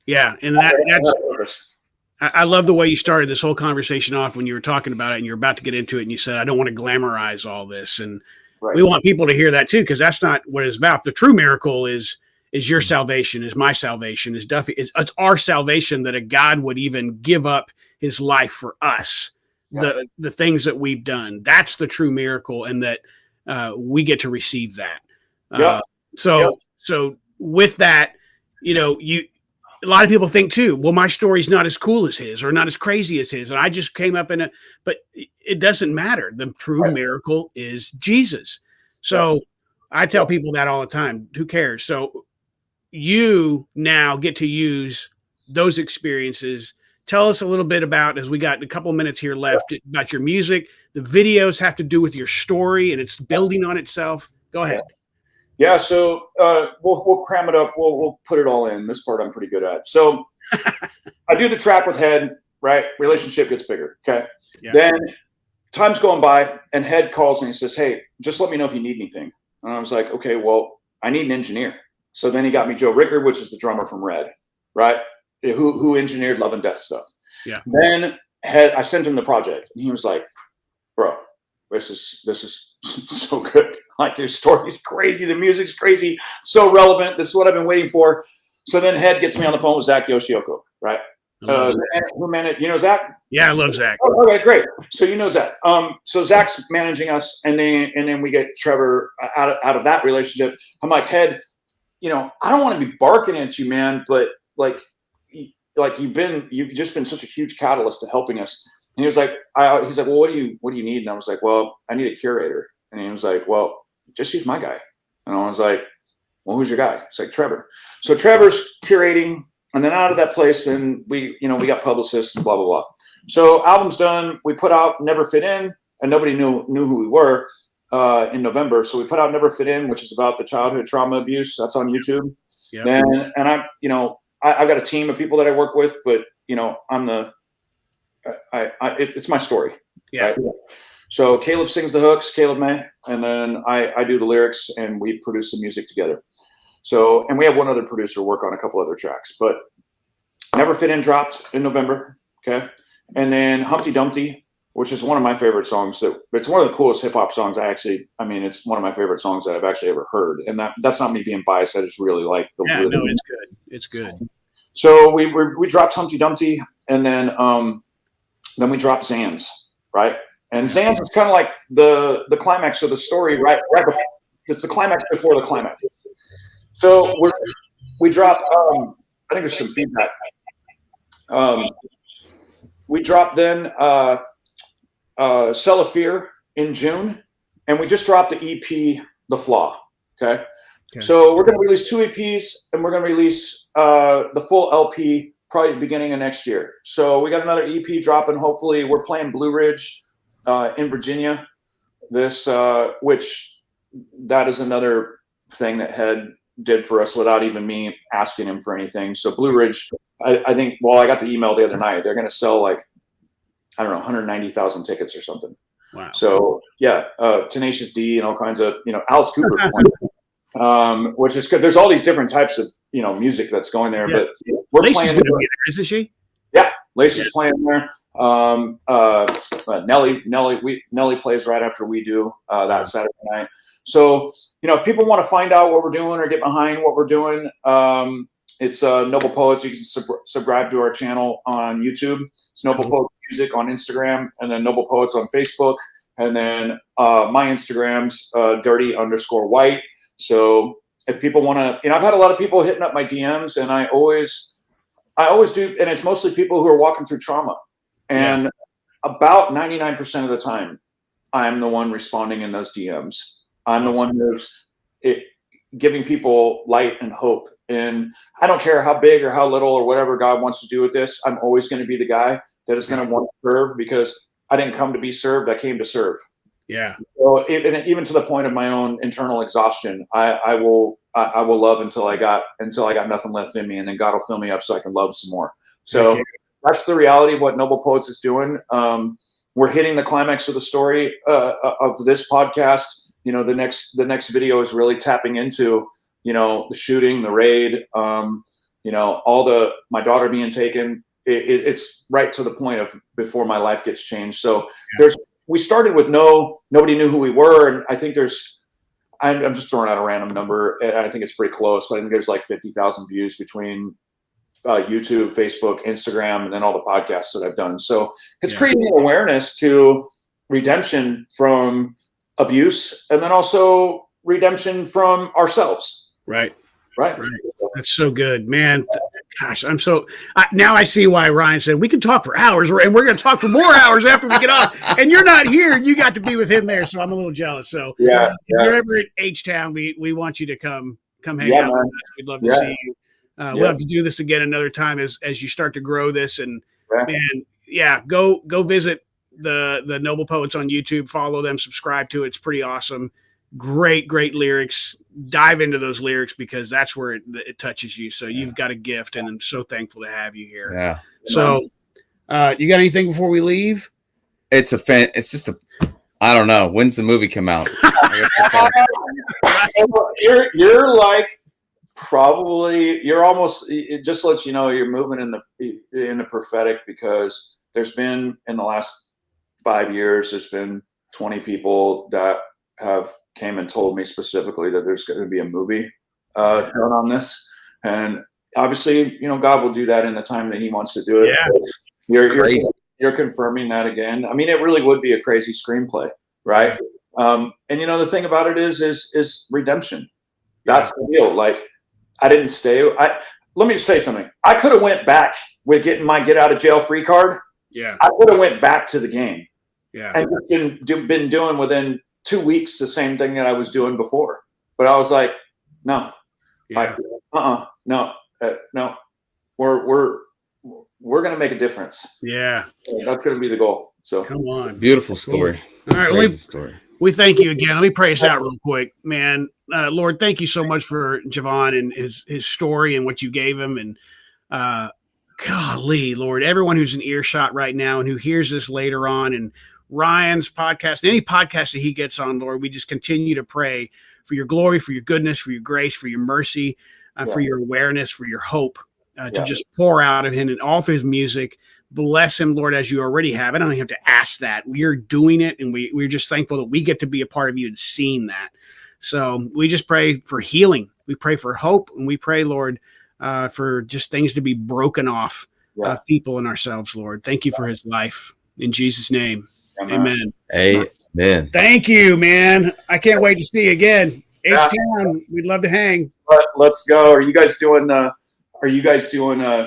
Yeah. And that's, I love the way you started this whole conversation off when you were talking about it and you're about to get into it and you said, I don't want to glamorize all this. And we want people to hear that too, because that's not what it's about. The true miracle is your salvation, is my salvation, is Duffy. It's our salvation that a God would even give up his life for us. The things that we've done, that's the true miracle, and that we get to receive that. So with that, a lot of people think too, well, my story's not as cool as his or not as crazy as his. And I just came up but it doesn't matter. The true miracle is Jesus. So I tell people that all the time. Who cares? So you now get to use those experiences. Tell us a little bit about, as we got a couple minutes here left, about your music. The videos have to do with your story, and it's building on itself. Go ahead. Yeah, so we'll cram it up. We'll put it all in. This part I'm pretty good at. So I do the track with Head, right? Relationship gets bigger, okay? Yeah. Then time's going by, and Head calls and he says, hey, just let me know if you need anything. And I was like, okay, well, I need an engineer. So then he got me Joe Rickard, which is the drummer from Red, right? Who engineered Love and Death stuff. Yeah. Then I sent him the project, and he was like, bro, this is so good. Like, your story's crazy, the music's crazy, so relevant. This is what I've been waiting for. So then Head gets me on the phone with Zach Yoshioka, right? You know Zach? Yeah, I love Zach. Oh, okay, great. So you know Zach. So Zach's managing us, and then we get Trevor out of that relationship. I'm like, Head, I don't want to be barking at you, man, but like you've just been such a huge catalyst to helping us. And he was like, he's like, well, what do you need? And I was like, well, I need a curator. And he was like, well, just use my guy. And I was like, well, who's your guy? It's like Trevor. So Trevor's curating, and then out of that place, and we got publicists and blah, blah, blah. So album's done. We put out Never Fit In, and nobody knew who we were in November. So we put out Never Fit In, which is about the childhood trauma abuse. That's on YouTube. Yep. Then, and I've got a team of people that I work with, but it's my story. Yeah. Right? So Caleb sings the hooks, Caleb May, and then I do the lyrics, and we produce the music together. So, and we have one other producer work on a couple other tracks, but Never Fit In dropped in November. Okay. And then Humpty Dumpty, which is one of my favorite songs. It's one of the coolest hip hop songs. It's one of my favorite songs that I've actually ever heard. And that's not me being biased. I just really like the rhythm. No, it's good. It's good. So we dropped Humpty Dumpty, and then we dropped Zans, right? And Zans is kind of like the climax of the story, right before, it's the climax before the climax. So we dropped, I think there's some feedback. We dropped then Cell of Fear in June, and we just dropped the EP, The Flaw, okay? So we're going to release 2 EPs, and we're going to release the full LP probably at the beginning of next year. So we got another EP dropping. Hopefully, we're playing Blue Ridge in Virginia. Which that is another thing that Head did for us without even me asking him for anything. So Blue Ridge, I think. Well, I got the email the other night. They're going to sell 190,000 tickets or something. Wow. So yeah, Tenacious D and all kinds of Alice Cooper's playing. Which is good. There's all these different types of music that's going there, but we're Lacey's playing. Isn't she? Yeah, Lacey's playing there. Nelly plays right after we do that Saturday night. So if people want to find out what we're doing or get behind what we're doing, it's Noble Poets. You can subscribe to our channel on YouTube. It's Noble Poets Music on Instagram, and then Noble Poets on Facebook, and then my Instagram's dirty_white. So if people want to, I've had a lot of people hitting up my DMs, and I always do, and it's mostly people who are walking through trauma. And about 99% of the time, I'm the one responding in those DMs. I'm the one who's giving people light and hope. And I don't care how big or how little or whatever God wants to do with this. I'm always going to be the guy that is going to want to serve, because I didn't come to be served. I came to serve. Yeah. So even to the point of my own internal exhaustion, I will love until I got nothing left in me, and then God will fill me up so I can love some more. So that's the reality of what Noble Poets is doing. We're hitting the climax of the story of this podcast. The next video is really tapping into the shooting, the raid, my daughter being taken. It's right to the point of before my life gets changed. So there's we started with nobody knew who we were. And I think I'm just throwing out a random number, and I think it's pretty close, but I think there's like 50,000 views between YouTube, Facebook, Instagram, and then all the podcasts that I've done. So it's creating awareness to redemption from abuse, and then also redemption from ourselves. Right. Right. That's so good, man. Gosh, now I see why Ryan said we can talk for hours, and we're going to talk for more hours after we get off. And you're not here, and you got to be with him there, so I'm a little jealous. So if you're ever in H-Town, we want you to come hang out with us. We'd love to see you. We'll have to do this again another time as you start to grow this. And man, go visit the Noble Poets on YouTube. Follow them, subscribe to it. It's pretty awesome. Great lyrics. Dive into those lyrics because that's where it touches you. So you've got a gift, and I'm so thankful to have you here. Yeah. So, you got anything before we leave? It's just I don't know. When's the movie come out? You're like you're almost. It just lets you know you're moving in the prophetic, because there's been in the last 5 years there's been 20 people that have came and told me specifically that there's going to be a movie done on this, and obviously, God will do that in the time that He wants to do it. Yeah, you're confirming that again. I mean, it really would be a crazy screenplay, right? And the thing about it is redemption. That's the deal. Like, I didn't stay. Let me just say something. I could have went back with getting my get out of jail free card. Yeah, I could have went back to the game. Yeah, and been doing within 2 weeks the same thing that I was doing before. But I was like, no, no. We're gonna make a difference. Yeah, that's gonna be the goal. So come on, beautiful story. All right, we thank you again. Let me pray us out real quick, man. Lord, thank you so much for Jevon and his story and what you gave him. And golly, Lord, everyone who's in earshot right now and who hears this later on, and Ryan's podcast, any podcast that he gets on, Lord, we just continue to pray for your glory, for your goodness, for your grace, for your mercy, for your awareness, for your hope, to just pour out of him and all of his music. Bless him, Lord, as you already have. I don't even have to ask that. You're doing it, and we're just thankful that we get to be a part of you and seeing that. So we just pray for healing. We pray for hope, and we pray, Lord, for just things to be broken off people and ourselves, Lord. Thank you for his life. In Jesus' name. Amen. Amen. Thank you, man. I can't wait to see you again. H-Town, we'd love to hang. Let's go. Are you guys doing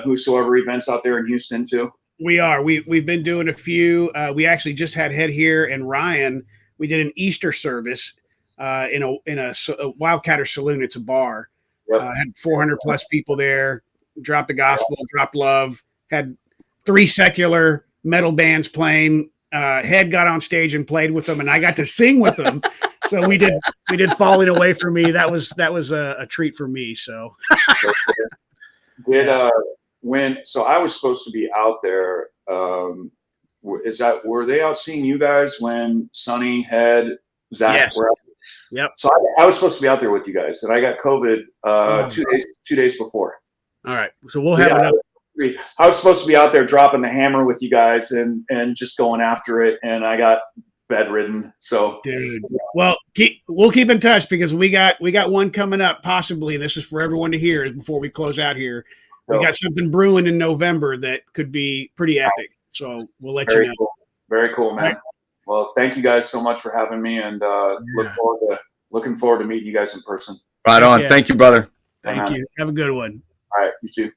whosoever events out there in Houston too? We are. We've been doing a few. We actually just had Head Here and Ryan. We did an Easter service in a Wildcatter Saloon. It's a bar. Had 400 plus people there. Dropped the gospel, dropped love. Had 3 secular metal bands playing. Head got on stage and played with them, and I got to sing with them. So we did Falling Away From Me. That was a treat for me. So so I was supposed to be out there. Were they out seeing you guys when Sonny, Head, Zach were out? Yep. So I was supposed to be out there with you guys, and I got COVID 2 days before. All right. So we'll have another. I was supposed to be out there dropping the hammer with you guys and just going after it, and I got bedridden. So, dude, well, we'll keep in touch because we got one coming up. Possibly, this is for everyone to hear before we close out here. We got something brewing in November that could be pretty epic. So we'll let you know. Cool. Very cool, man. Right. Well, thank you guys so much for having me, and looking forward to meeting you guys in person. Right on. Thank you, brother. Thank you. Have a good one. All right. You too.